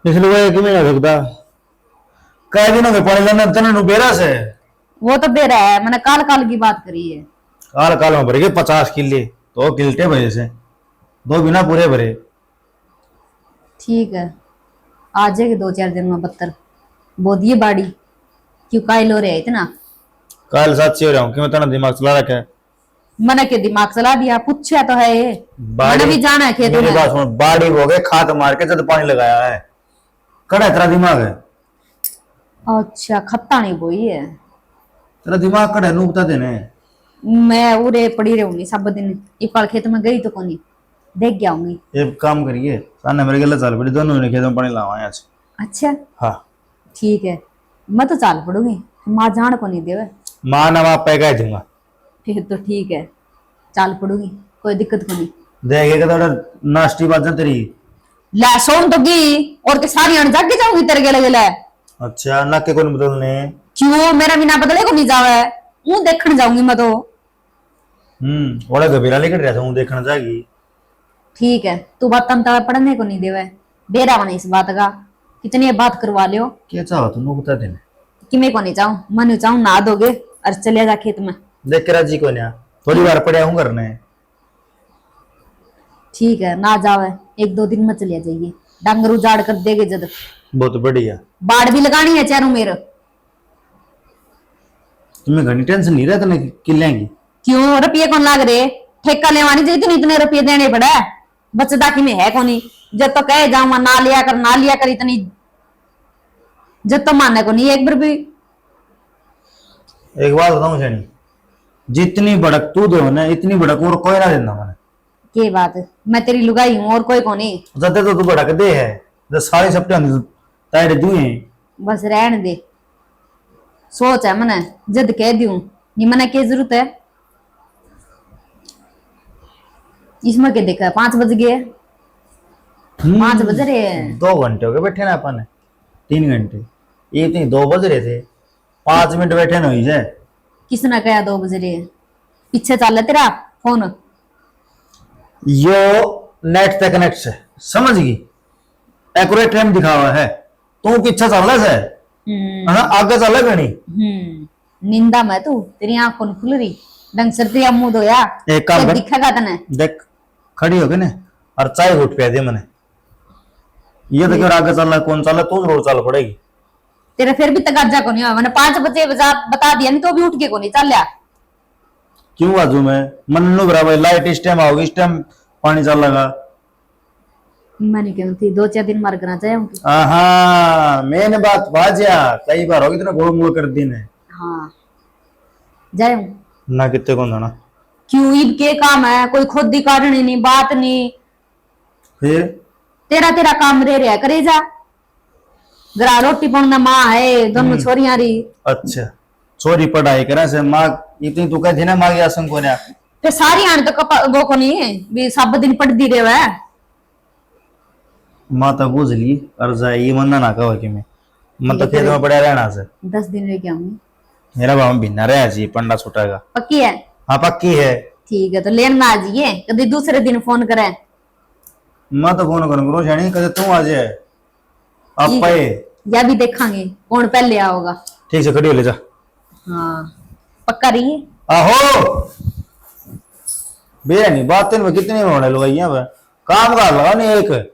इसलिए कि मैं ना सकता कई दिनों में पानी लाना तने नुबेरा से। वो तो बेरा है, मैंने काल काल की बात करी है। काल काल में भरे गए 50 किले, तो किल्टे भरे से 2 बिना पूरे भरे। ठीक है आ जाएगी 2-4 दिन में बत्तर बोदिए बाड़ी, क्यों कायल हो रहा है इतना? काल साक्षी हो रहा हूँ कि मैं तेरा दिमाग चला रखा है। मैंने के दिमाग चला दिया, पूछा तो है ये, मैंने भी जाना है खेत मेरी में। बात सुन, बाड़ी हो गए खाद मार के जब पानी लगाया है, कड़ा तेरा दिमाग है? अच्छा खत्ता नहीं बोई है, तेरा दिमाग कड़ा है नू बता देने। मैं उरे पड़ी रहूंगी सब दिन, इपाल खेत में गई तो कोनी देख गया हूंगी। एक काम करिए सामने मेरे गले चल पड़ी, दोनों ने खेत में पानी लावा आज। अच्छा हाँ ठीक है, मैं तो चाल पड़ूंगी, माँ जान को नहीं देवे। माँ ना माँ पे कह दूंगा। फिर तो ठीक है, चाल पड़ूंगी, कोई दिक्कत को नहीं। देखेगा तो नाश्ती बात ना तेरी। ला सोन तो गई और के सारी अण जाके जाऊंगी तेरे गेले गेले। अच्छा ना के कौन बदलने। क्यों मेरा बिना बदले को नहीं जावे, हूं देखने जाऊंगी मैं तो। बड़ा गबेरा लेकर रहता हूँ देखना जाएगी। ठीक है, तू बात तम तक पढ़ने को नहीं देवे, डेरा बने इस बात का, कितनी बात करवा लियो। क्या चाहो तुम बता देना। कि मैं को नहीं चाहूं, मन चाहूं नहा दोगे और चले जा खेत में। देख के राजी को ना थोड़ी बार पड़े हूँ करने। ठीक है ना जावे, 1-2 दिन में चले जाइए, डांगर उजाड़ कर देगे जद। बहुत बढ़िया। बाढ़ भी लगानी है चारों मेरे। तुम्हें घनी टेंशन नहीं रहता ना किलेंगी। क्यों रुपये कौन लाग रहे, ठेका लेवानी चाहिए, इतने रुपये देने पड़े, बचदा की में है कोनी। जब तो कहे जाऊंगा ना लिया कर इतनी, जब तो मानने को नहीं एक बार भी। एक बात बताऊं शनी, जितनी भड़क तू दे ना इतनी भड़क और कोई ना देना मैंने। के बात, मैं तेरी लुगाई हूं और कोई को नहीं। जब तो तू भड़क दे है जब सारे सप्टे तारे दुए। बस रहने दे, सोच है मने, जद कह दूं नहीं मने की जरूरत है। इसमें क्या देखा, 5 बज गए, 5 बज रहे हैं। 2 घंटे हो गए बैठे ना अपन, 3 घंटे, ये इतनी 2 बज रहे थे, 5 मिनट बैठे ना हुई जाए। किसने कहा 2 बज रहे हैं, पीछे चल तेरा फोन। यो नेट पे कनेक्ट है, समझ गई, एक्यूरेट टाइम दिखा हुआ है। तू पीछे चल रहा है आगे चल गणी। निंदा मैं तू, तेरी आंख कौन खुल रही, ढंग से तेरा मुंह धोया, एक काम कर, दिखेगा तने। देख खड़ी हो गई ना और चाय घुट पिया दे मैंने। ये तो क्यों आगे चल रहा है, कौन चल रहा है, तू जरूर चल पड़ेगी। तेरा फिर भी तगाजा को नहीं हुआ, मैंने 5 बजे बता दिया, नहीं तो भी उठ के को नहीं चल लिया। क्यों आजू मैं मन्नू बराबर लाइट इस टाइम आओगी, इस टाइम पानी चल लगा। मैंने क्यों थी 2-4 दिन मर करना चाहिए। हाँ मैंने बात बाजिया कई बार होगी, इतना गोल मोल कर दी ने। हाँ जाए ना कितने कौन था क्यों, ईद के काम है, कोई खुद ही कारण ही नहीं, बात नहीं। फिर तेरा काम रे रहा करे जा, गरा रोटी पड़ना माँ है, दोनों छोरियां री। अच्छा छोरी पढ़ाई करे से माँ इतनी तू कहती ना माँ की आसन को ना। फिर सारी आने तो वो को नहीं भी सब दिन पढ़ती रहे है। माँ तो बुझ ली और जाए ये मन्ना ना कहो कि मैं तो खेत में पड़ा रहना से। 10 दिन रह के आऊंगी। मेरा बाबा भिन्ना रहा जी पंडा छुटेगा। पक्की है? हाँ पक्की है। ठीक है तो लेना आ जाइए, कभी दूसरे दिन फोन करे। मैं तो फोन करूंगा रोज कदे तू आ जाए आप पाए या भी देखांगे कौन पहले आओगा। ठीक से खड़ी हो ले जा। हाँ पक्का रहिए। आहो बेरा नहीं बात में कितनी होने लगा यहाँ पे काम कर लगा नहीं एक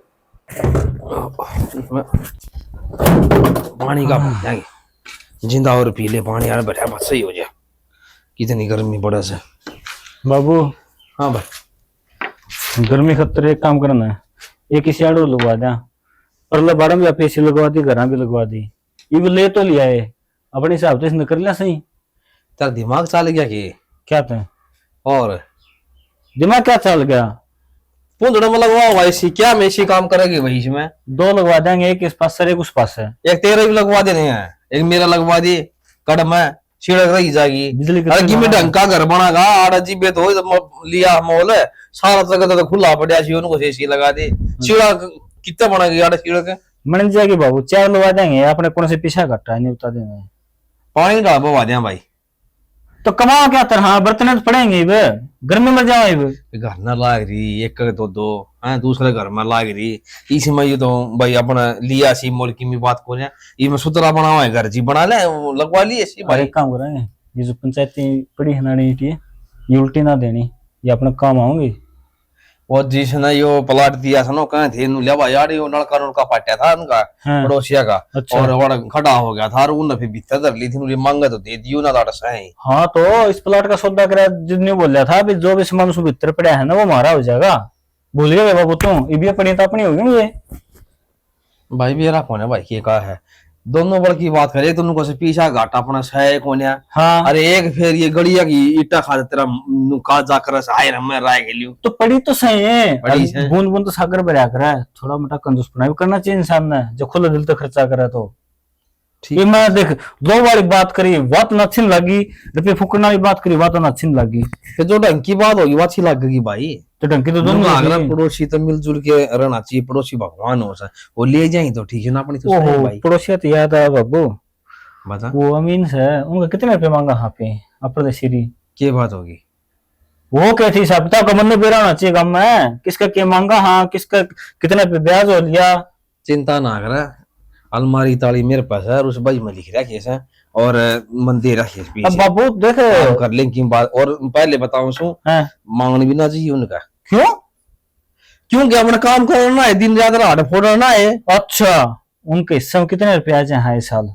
पानी का जाएंगे जिंदा और पी ले पानी यार, बैठा बस सही हो जाए, कितनी गर्मी पड़े से। बाबू हाँ भाई गर्मी खतर एक काम करना है, एक इसी आड़ो लगवा दिया परला बारह भी आप एसी लगवा दी, घर भी लगवा दी, ये भी ले तो लिया है अपने हिसाब से इसने कर लिया सही। तेरा दिमाग चल गया कि क्या था और दिमाग क्या चल गया। पूंजड़े में लगवा हुआ इसी, क्या में इसी काम करेगी वही इसमें। 2 लगवा देंगे, एक इस पास एक उस पास है। एक तेरे भी लगवा देने हैं, एक मेरा लगवा दी, कड़ में छिड़क रही जाएगी। बिजली अरे कि मैं ढंग का घर बनागा आड़ा जीबे तो लिया मोल सारा जगह तो खुला पड़ा सी, उनको एसी लगा दी, छिड़ा कितना बनेगी आड़ा छिड़क मन जाएगी बाबू 4 लगवा देंगे, अपने कौन से पीछा कटा है नहीं बता देंगे। पानी डाल बवा दिया भाई तो कमाओ क्या तरह बर्तन तो पड़ेंगे वे गर्मी में जाओ घर न लाग रही एक दो है दूसरे घर में लाग रही इसमें ये तो भाई अपना लिया सी मोल की बात को ये मैं सुतरा बना हुआ है घर जी बना ले लगवा लिए सी भाई। एक काम करेंगे ये जो पंचायती पड़ी है ना ये उल्टी ना देनी, ये अपने काम आऊंगी। और जिसने यो प्लाट दिया था ना कहे थे लेवा यार यो नलका नुलका पाटा था उनका पड़ोसिया का। अच्छा। और बड़ा खड़ा हो गया था और उन्हें फिर भीतर धर ली थी, मांगा तो दे दियो ना दाड़ा सही। हाँ तो इस प्लाट का सौदा करा जितने बोल रहा था जो भी सामान उसमें भीतर पड़ा है ना वो हमारा हो जाएगा। भूल गए बाबू तुम ये भी पड़ी तो अपनी होगी ये भाई मेरा कौन है भाई के कहा है दोनों बड़ की बात करे तुमको को से पीछा घाटा अपना है कोन्या। हाँ अरे एक फिर ये गड़िया की ईटा खा तेरा का जाकर आए ना मैं राय के लिए तो पड़ी तो सही है, पड़ी है। बूंद बूंद तो सागर भरा कर है, थोड़ा मोटा कंजूसपना भी करना चाहिए इंसान ने, जो खुला दिल तो खर्चा करे तो ठीक ये मैं देख 2 बार बात करी बात न अच्छी लगी, रुपये फूकने वाली बात करी बात न अच्छी लगी, फिर जो ढंग की बात होगी वो अच्छी लगेगी भाई। तो ढंकी तो दोनों दोनों अगर लगी। पड़ोसी तो मिलजुल के रहना चाहिए, पड़ोसी भगवान हो सा वो ले जाए तो ठीक है ना अपनी तो सही ओहो भाई। पड़ोसिया तो याद आया बाबू, बता वो अमीन से उनका कितने रुपये मांगा यहाँ पे अप्रदेशी, क्या बात होगी। वो कहती हिसाब किताब का मन में बेरा होना चाहिए गम में, किसका क्या मांगा, हाँ किसका कितने पे ब्याज हो लिया। चिंता ना कर, अलमारी ताली मेरे पास है और उस बाई में लिख रखी है और मंदिर रखी है अब पीछे, बाबू देख काम कर लेंगे की बात। और पहले बताऊं सु हाँ, मांगने भी ना चाहिए उनका, क्यों क्योंकि अपना काम करना है, दिन रात रात फोड़ना है। अच्छा उनके हिस्से में कितने रुपए आ जाए इस साल,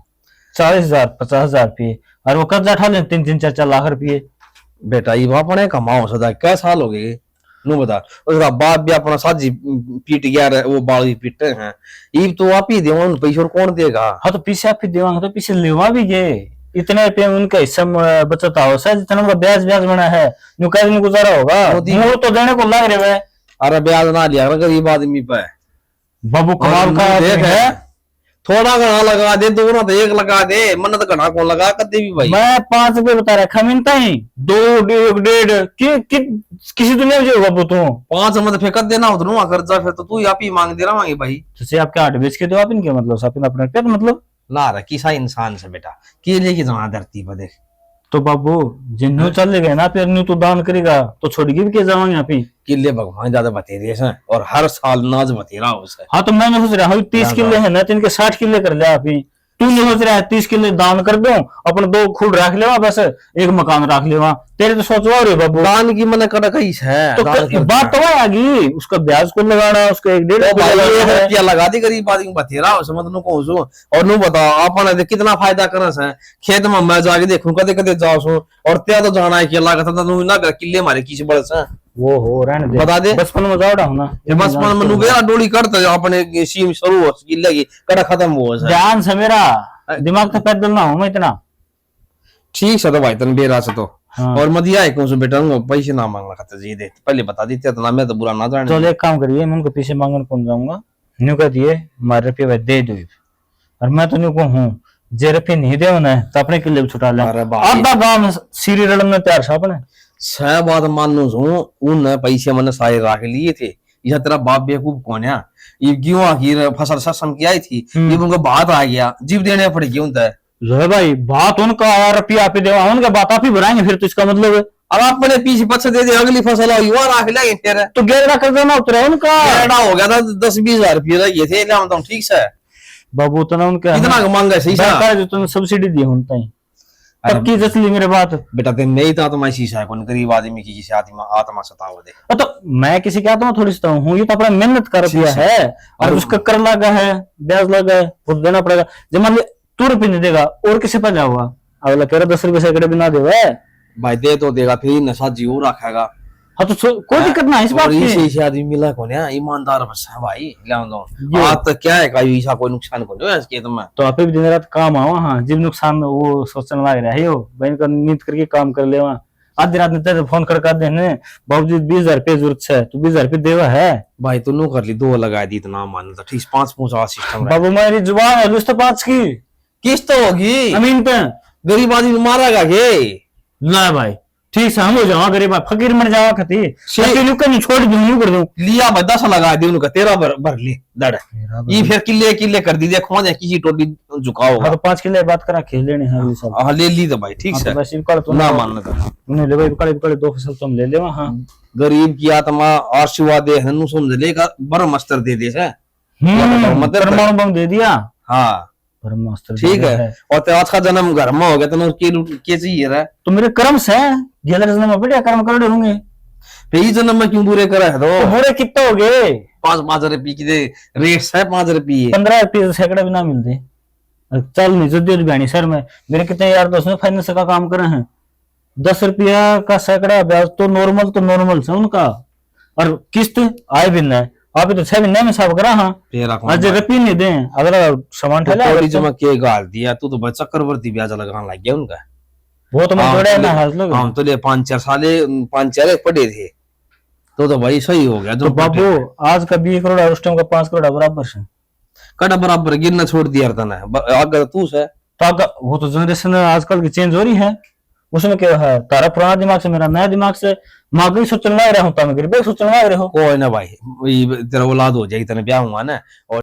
40,000 50,000 रुपये, और वो कर्जा उठा ले 3-4 लाख रुपये। बेटा ये अपने कमाओ सदा क्या साल हो गए नु बता। उसका बाप भी अपना साजी पीट गया रे, वो बाल भी पीटे हैं, ये तो आप ही देवा उन पैसे और कौन देगा। हाँ तो पीछे आप ही देवांगे तो पीछे लेवा भी गए, इतने रुपये में उनका हिस्सा में बचत हो सर, जितना उनका ब्याज ब्याज बना है न्यू कैद में गुजारा होगा, वो तो देने को लग रहे हैं। अरे ब्याज ना लिया कर गरीब आदमी पे, बाबू कमाल का देख आदमी है थोड़ा घना लगा दे, दो ना तो एक लगा दे, मन तो घना कौन लगा कदे भी भाई। मैं 5 रुपये बता रखा मिलता ही 2 1.5 किसी दुनिया में जो बाबू तू 5 मत फेंक देना उधर कर्जा, फिर तो तू आप ही मांग दे रहा मांगे भाई। जैसे आपके 8 बेच के दो आप इनके मतलब आप अपने क्या मतलब। ला रहा किसा इंसान से बेटा के लिए की जमा धरती पर देख। तो बाबू जिन्हों चले गए ना फिर न्यू तो दान करेगा तो छोड़ेगी भी क्या जाओगे यहाँ पे। किले भगवान ज्यादा बतेरे हैं और हर साल नाज बतेरा उसे। हाँ तो मैं सोच रहा हूँ 30 किले है ना तो इनके 60 किले कर लिया आप ही, तू नहीं सोच रहा है 30 किले दान कर दो, अपने 2 खुद रख लेवा, बस एक मकान रख लेवा, तेरे तो सोचवा रहे बाबू। दान की मन कड़क ही है तो दान की बात तो आ गई, उसका ब्याज को लगाना, उसका 1-1.5 तो भाई ये रुपया लगा दी गरीब आदमी बतेरा उसे मत नु कहूं सु। और नु बताओ आपने दे कितना फायदा करस है, खेत में मैं जाके देखूं कदे कदे जाओ सु, और त्या तो जाना है कि लागत था नु ना किले मारे किस बड़स है वो हो रहने दे, बता दे। बचपन में जाओ ना ये बस मन मनु गया डोली करते अपने सीम शुरू हो किले की कड़ा खत्म हो जाए। ध्यान से मेरा दिमाग तो पैदल ना हूं मैं इतना। ठीक है तो भाई तन बेरा से तो हाँ। और मदिया है कौन से बेटा पैसे ना मांगना खाते जी दे पहले बता देते तो ना मैं तो बुरा ना जाने। चलो एक काम करिए, मैं उनको पीछे मांगने कौन जाऊंगा, न्यू कह दिए हमारे रुपये भाई दे दो, और मैं तो न्यू को हूँ जे रुपये नहीं दे उन्हें तो अपने किले भी छुटा ले। अरे बाप रे। आधा गांव सीरी रड़न में तैयार था अपने। सह बात मानू हूँ उन पैसे मैंने सारे रख लिए थे, यह तेरा बाप बेवकूफ कौन है, ये गेहूं की फसल ससम की आई थी, ये उनको बात आ गया जीव देने पड़ेगी उनसे। जो भाई बात उनका रुपया आप ही देवा उनका बात आप ही भराएंगे फिर तो इसका मतलब है अब अपने पीछे पछे दे दे अगली फसल आई वहां रख लेंगे फिर तो 11 कर देना उतरा उनका एड़ा हो गया था 10-20 हजार रुपये रह गए थे ले हम ठीक से बाबू तो ना उनके कितना मांगा सही सा सरकार जो तुमने सब्सिडी दी उनता ही तब की जसली मेरे बात। बेटा ते नहीं था तो मैं शीशा है कौन गरीब आदमी की किसी आत्मा सताओ दे। तो मैं किसी के आत्मा थोड़ी सता हूँ, ये तो अपना मेहनत कर रुपया है और उसका कर लगा है ब्याज लगा है वो देना पड़ेगा। जब मान ली 2 रुपये नहीं देगा और किसी पर जाऊंगा अगला कह रहा 10 रुपये सैकड़े भी ना देगा भाई दे तो देगा फिर नशा जीव रखेगा। हाँ तो कोई दिक्कत ना इस बात और की। इसे आदमी मिला कौन है ईमानदार बस है भाई ले दो आज तक क्या है कोई ऐसा कोई नुकसान को जो इसके तो मैं तो आप भी दिन रात काम आओ, हाँ जब नुकसान वो सोचने लग रहा है बहन का नींद करके काम कर ले वहाँ आधी रात में फोन कर देने बाबूजी 20,000 रुपये जरूरत है तो 20,000 रुपये देवा है भाई तू नु कर ली 2 लगा दी तो ना मान तो ठीक 5 पहुंचा सिस्टम बाबू मेरी जुबान है लिस्ट 5 की किस तो होगी अमीन पे गरीब आदमी मारेगा के ना भाई ठीक से हम हो जाओ गरीब फकीर मन जावा खती नहीं छोड़ दूं यूं कर दूं लिया भाई 10 लगा दी उनका 13 भर ले दड़ ये फिर किले किले कर दी देखो जा किसी टोटी झुकाओ हाँ तो 5 किले बात करा खेल लेने हैं ये सब। हाँ ले ली तो भाई ठीक हाँ, है तो बस इनका तो ना मानना तो उन्हें ले भाई कड़े 2 फसल तुम ले ले हाँ गरीब की आत्मा आशीर्वाद दे हनु समझ लेगा ब्रह्मास्त्र दे दे से मतलब परमाणु बम दे दिया हाँ ब्रह्मास्त्र ठीक है। और ते आज का जन्म घर में हो गया तो के चाहिए रहा तो मेरे कर्म से गेलर जन्म में बढ़िया कर्म कर होंगे फिर ये जन्म में क्यों बुरे करा है तो बुरे कितने हो गए 5 रुपये की दे रेट है 5 रुपये 15 रुपये सैकड़े भी ना मिलते चल नहीं जो बहनी सर में मेरे कितने यार दोस्त ने फाइनेंस का काम करे हैं 10 रुपया का सैकड़ा ब्याज तो नॉर्मल से उनका और किस्त आए भी ना आप तो 6 महीने में सब करा हाँ तेरा कौन आज रपी नहीं दे अगला सामान तो ठेला थोड़ी जमा के गाल दिया तू तो बस चक्रवर्ती ब्याज लगाने लग गया उनका। वो तो मैं जोड़ा ना हाथ लग हम तो ले 5-4 साले 5-4 पढ़े थे तो भाई सही हो गया तो बाबू आज का 20 करोड़ और उस टाइम का 5 करोड़ बराबर से कड़ा बराबर गिनना छोड़ दिया था ना अगर तू से तो वो तो जनरेशन आजकल की चेंज हो रही है उसमें क्या है तारा पुराना दिमाग से मेरा नया दिमाग से माँ भी सोचने लग रहा हूँ तो मैं भी सोचने लग रहे हो कोई ना भाई तेरा औलाद हो जाएगी तेने ब्याह हुआ ना। और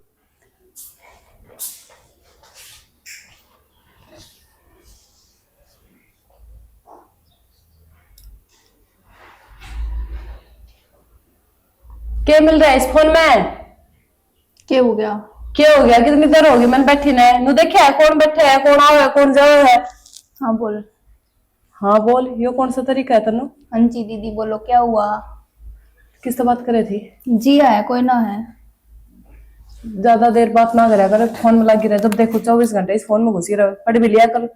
क्या मिल रहा है इस फोन में? क्या हो गया? क्या हो गया? कितनी देर होगी मैंने बैठी ने नु देखा है कौन बैठे है कौन आवे कौन जावे है? हाँ बोल। हाँ बोल, यो कौन सा तरीका है तेनो? हाँ जी दीदी बोलो क्या हुआ? किससे बात करे थी? जी है कोई ना है। ज्यादा देर बात ना करा कर, फोन में लगी रहे जब देखो 24 घंटे इस फोन में घुसी रहे। पढ़ भी लिया कर।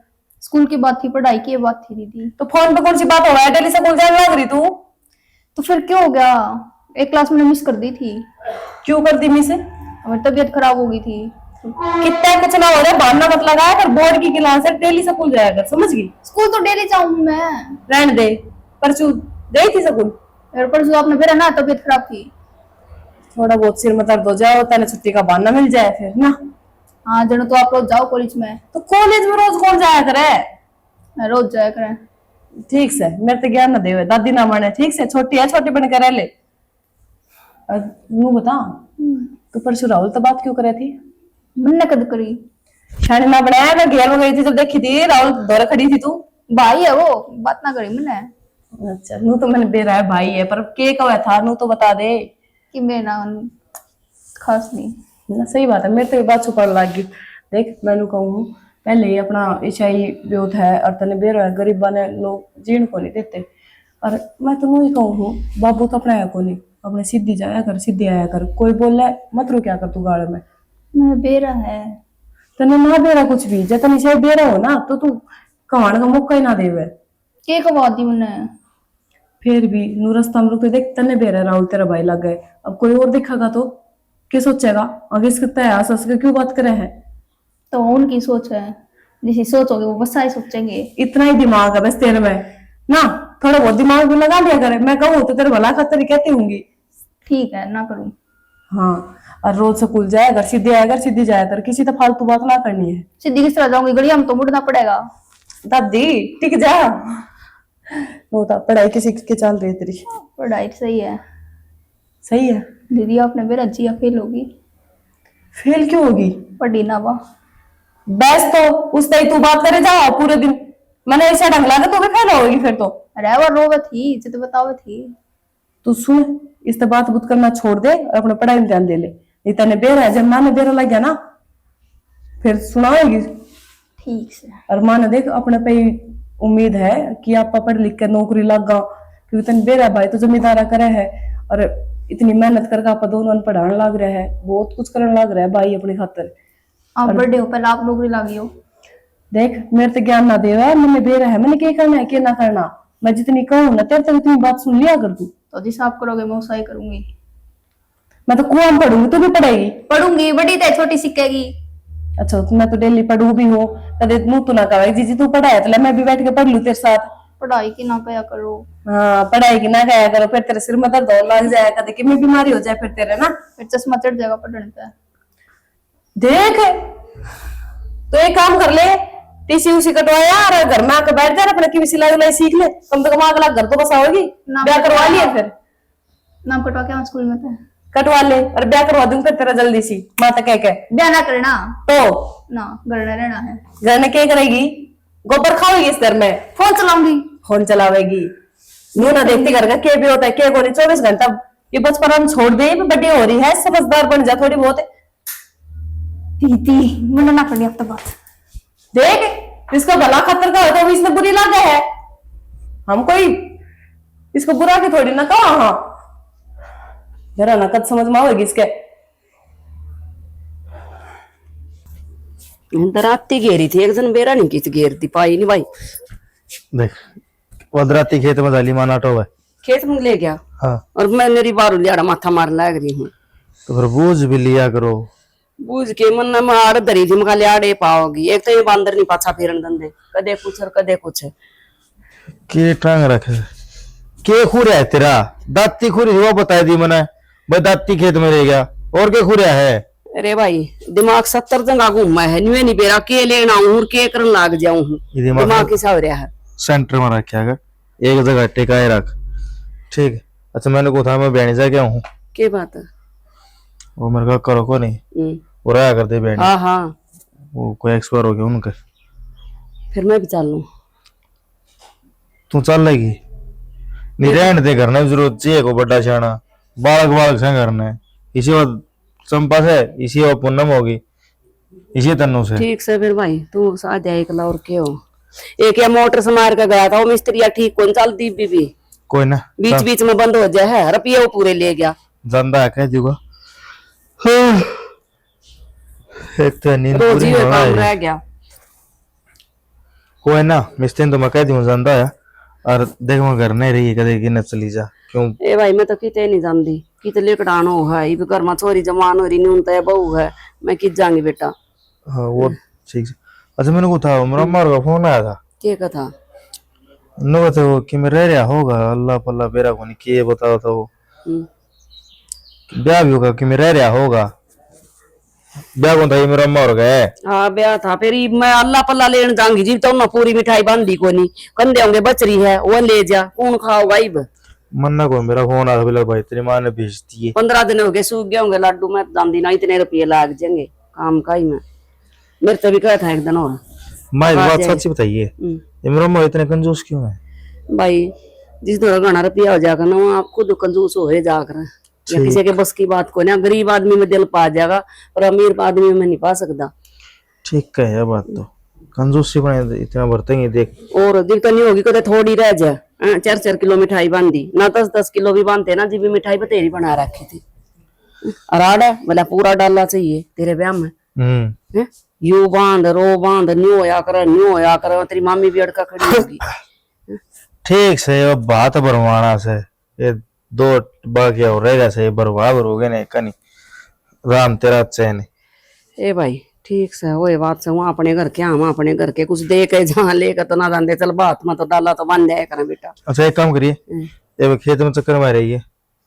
स्कूल की बात थी, पढ़ाई की बात थी दीदी। तो फोन पे कौन सी बात हो रहा है? डेली स्कूल जाने लग रही तू? तो फिर क्या हो गया? एक क्लास मैंने मिस कर दी थी। क्यों कर दी मिस? हमारी तबीयत खराब हो गई थी। कितना कुछ ना हो रहा है, बहाना मत लगाया कर। बोर्ड की क्लास है, डेली स्कूल जाया कर, समझ गई? स्कूल तो डेली जाऊंगी मैं। रहने दे। परसों गई थी स्कूल? और परसों आपने फिर ना तबीयत खराब थी। थोड़ा बहुत सिर में दर्द हो जाए तेने छुट्टी का बहाना मिल जाए फिर ना। हाँ जनो तो आप रोज जाओ कॉलेज में। तो कॉलेज में रोज कौन जाया करे? मैं रोज जाया करें। ठीक से मेरे तो ज्ञान ना देवे दादी ना माने। ठीक से छोटी है, छोटी बन कर रह ले। नू बता तू परसों राहुल तो बात क्यों करे थी? मैंने कद करी? शानी ना बनाया, मैं घेर में गई थी जब देखी थी राहुल दौरे खड़ी थी तू। भाई है वो, बात ना करी मैंने। अच्छा नू तो मैंने बेरा है भाई है, पर के कहा था नू तो बता दे कि मेरे ना खास नहीं ना। सही बात है, मेरे तो ये बात छुपाने लग गई। देख मैं कहूँ पहले ही अपना ईसाई ब्योत है और तने बेरो है, गरीबा ने लोग जीण को नहीं देते। और मैं तो ही कहूँ बाबू तो अपना है को नहीं, अपने सीधी जाया कर, सीधी आया कर। कोई बोल रहा है मत रो क्या कर तू गाड़ में। मैं बेरा है। तने ना बेरा कुछ भी जब तने ईसाई बेरा हो ना तो तू कहान का मौका ही ना देवे। के कवा दी मैंने? फिर भी नू रास्ता में रुके देख तने बेरा राहुल तेरा भाई लग गए। अब कोई और दिखेगा तो क्या सोचेगा? आगे इसके तय सस के क्यों बात करे हैं? तो उनकी सोच है, जैसी सोचोगे वो बस ही सोचेंगे। इतना ही दिमाग है बस तेरे में ना, थोड़ा बहुत दिमाग भी लगा लिया करे। मैं कहूँ तो तेरे भला खातिर कहती होंगी। ठीक है ना करूँ। हाँ और रोज स्कूल जाया कर, सीधे आया कर, सीधी जाया कर, किसी तो फालतू बात ना करनी है। सीधी किस तरह जाऊंगी? गड़िया में तो मुड़ना पड़ेगा। दादी टिक जा। वो था पढ़ाई किसी के चल रही है तेरी? पढ़ाई सही है। सही है दीदी आपने मेरा जिया फेल होगी। फेल क्यों होगी? पढ़ी ना बा। बस तो उस तई तू बात करे जा पूरे दिन। मैंने ऐसा ढंग लगा तो भी फेल होगी फिर तो। अरे वो रोवे थी जित बतावे थी। तू सुन इस बात बुत करना छोड़ दे और अपने पढ़ाई में ध्यान दे ले। नहीं तेने बेरा है, जब माँ ने बेरा लग गया ना फिर सुनाएगी। ठीक से। और माँ ने देख अपने पे उम्मीद है कि आप पढ़ लिख कर नौकरी लग गो, क्योंकि तेन बेरा भाई तो जमींदारा करे है और इतनी मेहनत करके आप दोनों पढ़ाने लग रहे हैं, बहुत कुछ करने लग रहा है भाई अपनी खातर। आप बड़े हो, पहले आप नौकरी लगी हो। देख मेरे तो ज्ञान ना देवा, मैंने बेरा है, मैंने क्या करना है क्या ना करना। मैं जितनी कहूँ ना तेरे तक इतनी बात सुन लिया कर तू। तो जिस आप करोगे मैं उसा ही करूंगी। मैं तो कुआं में पढ़ूंगी, तू भी पढ़ेगी? पढ़ूंगी, बड़ी तो छोटी सीखेगी। अच्छा तो मैं तो डेली पढ़ू भी हूँ, कदे मुंह तो ना कहे जीजी तू पढ़ाया तो मैं भी बैठ के पढ़ लू तेरे साथ। पढ़ाई की ना कया करो। हाँ पढ़ाई की ना कया करो, फिर तेरे सिर में दर्द होने लग जाए, कदे कि मैं बीमारी हो जाए फिर तेरे ना। फिर चश्मा चढ़ जाएगा पढ़ने पे। देख तो एक काम कर ले, टीसी उसी कटवाया और घर में आकर बैठ जा, अपने की सिलाई उलाई सीख ले, कम से कम अगला घर तो बसाओगी। ब्याह करवा लिया फिर? नाम कटवा के स्कूल में थे। कटवा ले और ब्याह करवा दूं फिर तेरा जल्दी सी। माता कह के ब्याह ना करना तो ना, घर में रहना है। घर में क्या करेगी? गोबर खाओगी इस घर में? फोन चलाऊंगी। फोन चलावेगी? नू ना देखती घर का क्या भी होता है क्या को नहीं। 24 घंटा ये बचपन हम छोड़ दे, बड़ी हो रही है, समझदार बन जा थोड़ी बहुत। दीदी मैंने ना करनी अब तो बात। देख इसका भला खतर का होता है, इसने बुरी लगे है। हम कोई इसको बुरा की थोड़ी ना कहा। हाँ जरा नकद समझ में आवेगी इसके। राती घेरी थी एक दिन बेरा नहीं की घेर दी पाई नहीं भाई। देख वदराती खेत में डाली माना टो है खेत में ले गया हाँ और मैं मेरी बारू लियाड़ा माथा मार लग रही हूँ। तो फिर बूझ भी लिया करो। बूझ के मन में आड़ धरी थी मका लियाड़े पाओगी। एक तो ये बांदर नहीं पाछा फिरन दंदे, कदे कुछ और कदे कुछ। के टांग रखे के खुरिया है तेरा? दाती खुरी वो बता दी मैंने, भाई दाती खेत में रह गया और के खुरिया है? अरे भाई दिमाग 70 जगह घूमा है, न्यू नहीं बेरा के लेना हूं के करन लाग जाऊं हूं। ये दिमाग दिमाग किसा हो रहा है? सेंटर में रखा कर, एक जगह टिकाए रख, ठीक है? अच्छा मैंने को था मैं बहनी जा गया हूँ, के बात है? वो मेरे का करो को नहीं, वो रहा करते बहनी, हाँ हाँ, वो कोई एक्सपायर हो गया उनके। फिर मैं भी चल लूं। तू चल लेगी? नहीं रहने दे, करना भी जरूरत चाहिए को बड़ा शाना, बालक बालक से करना है। इसी बात चंपा से, इसी बात पूनम होगी, इसी तन्नू से। ठीक से फिर भाई तू साथ जाए एक और के हो। एक या मोटर से मार के गया था वो मिस्त्री, या ठीक कौन चलती भी कोई ना, बीच बीच में बंद हो जाए है, रुपये वो पूरे ले गया। जिंदा है कह दूंगा। एक तो नींद रोज पूरी ही नहीं वो हो काम रहा रह है। गया। कोई ना, मिस्त्री तो मैं कह दूं जिंदा है, और देख मैं घर नहीं रही कदे कि न चली जा क्यों? ए भाई मैं तो किते नहीं जानती, किते लेकड़ान हो है, इब घर में छोरी जवान हो रही न्यून तो बहू है, मैं कित जाऊंगी बेटा। हाँ वो ठीक है। अच्छा मैंने को था मेरा मार का फोन आया था, के कथा? नो तो वो कि मैं रह रहा होगा, अल्लाह पल्ला बेरा को नहीं किए बताओ तो वो ब्याह भी होगा कि मैं रह रहा होगा, ब्याह कौन था ये मेरा मर गए। हाँ ब्याह था, फिर मैं अल्लाह पल्ला लेन जाऊंगी जी, तो ना पूरी मिठाई बांधी को नहीं कंधे होंगे बचरी है वो ले जा, कौन खाओगा इब? मन्ना को मेरा फोन आया था, भाई तेरी माँ ने भेज दिए। 15 दिन हो गए सूख गए होंगे लड्डू, मैं जानती ना इतने रुपये लाग जाएंगे काम का ही। मैं मेरे तो भी कहा था एक दिन और माँ एक बात सच्ची बताइए, ये मेरा माँ इतने कंजूस क्यों है? भाई जिस थोड़ा घना रुपया हो जाकर ना वो आप खुद कंजूस हो जाकर, या किसी के बस की बात को ना, गरीब आदमी में दिल पा जाएगा और अमीर आदमी में नहीं पा सकता। ठीक है यह बात तो, कंजूसी बने इतना बरतेंगे देख। और दिक्कत नहीं होगी कदे थोड़ी रह जाए, 4-4 किलो मिठाई बांधी ना, 10-10 किलो भी बांधते ना जी भी मिठाई बतेरी बना रखी थी। अराड़ा बोला पूरा डालना चाहिए तेरे ब्याह में, यू बांध रो बांध, न्यू होया कर, तेरी मामी भी अड़का खड़ी होगी। ठीक से अब बात भरवाना से, ये 2 बाकी और रहेगा से बरवा भरोगे नहीं कनी, राम तेरा चैन। ए भाई ठीक से वो बात से, वहां अपने घर के हम अपने घर के कुछ दे के जहाँ लेकर तो ना जाते, चल बात में तो डाला तो बन जाए कर बेटा। अच्छा एक काम करिए, ये खेत में चक्कर में रहिए,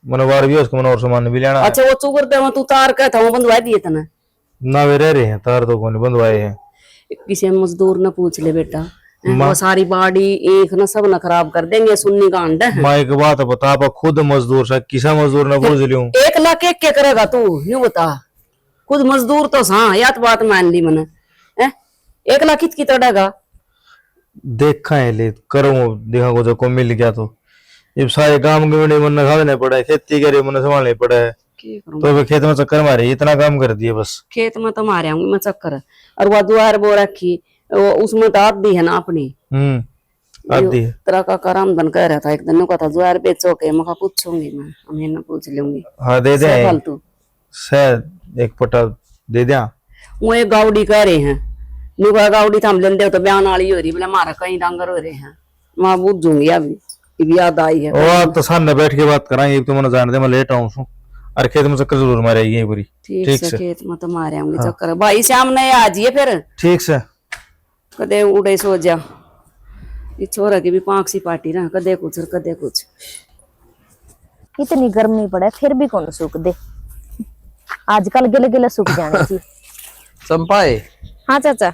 मनोवार भी उसको मन और सामान भी लेना। अच्छा वो चुकर दे तू तार कहता हूँ बंधवा दिए तना ना वे रह रहे हैं, तार तो कौन बंधवाए हैं। किसी मजदूर न पूछ ले बेटा, वो सारी बाड़ी एक न सब न खराब कर देंगे, सुन्नी गांड है। माँ एक बात बता, आप खुद मजदूर से किसा मजदूर न पूछ लियो। 1 लाख एक क्या करेगा तू यूं बता, खुद मजदूर तो हाँ या तो बात मान ली मैंने, 1 लाख की तड़ेगा? देखा है ले करूँ देखा को जो को मिल गया तो ये सारे काम के मन खाने पड़े, खेती करे मन संभालने पड़े, तो खेत में चक्कर मारे इतना काम कर दिए बस। खेत में तो मारे आऊंगी मैं चक्कर, और वो द्वार बो रखी उसमें तो आदि है ना अपनी, आदि है तेरा का रामधन कह रहा था एक दिन का था ज्वार बेचो के, मैं पूछूंगी मैं हमें ना पूछ लूंगी। हाँ दे दे फालतू शायद एक पटा दे दिया। वो एक गाउडी कह रहे हैं, नुका गाउडी थम लेंदे तो बयान वाली हो रही, बोले हमारा कहीं डांगर हो रहे हैं, मैं बुझूंगी अभी याद आई है। और तो सामने बैठ के बात कराएंगे, तो मैंने जान दे मैं लेट आऊँ और खेत में चक्कर जरूर मारेगी पूरी। ठीक से खेत में तो मारे आऊंगी चक्कर भाई, शाम ने आ जाइए फिर। ठीक से कदे उड़े सो जा, ये छोरा की भी पांख सी पाटी ना, कदे कुछ और कदे कुछ। इतनी गर्मी पड़े फिर भी कौन सूख दे, आजकल गिले गिले सूख जाने चाहिए। चंपाए हाँ चाचा,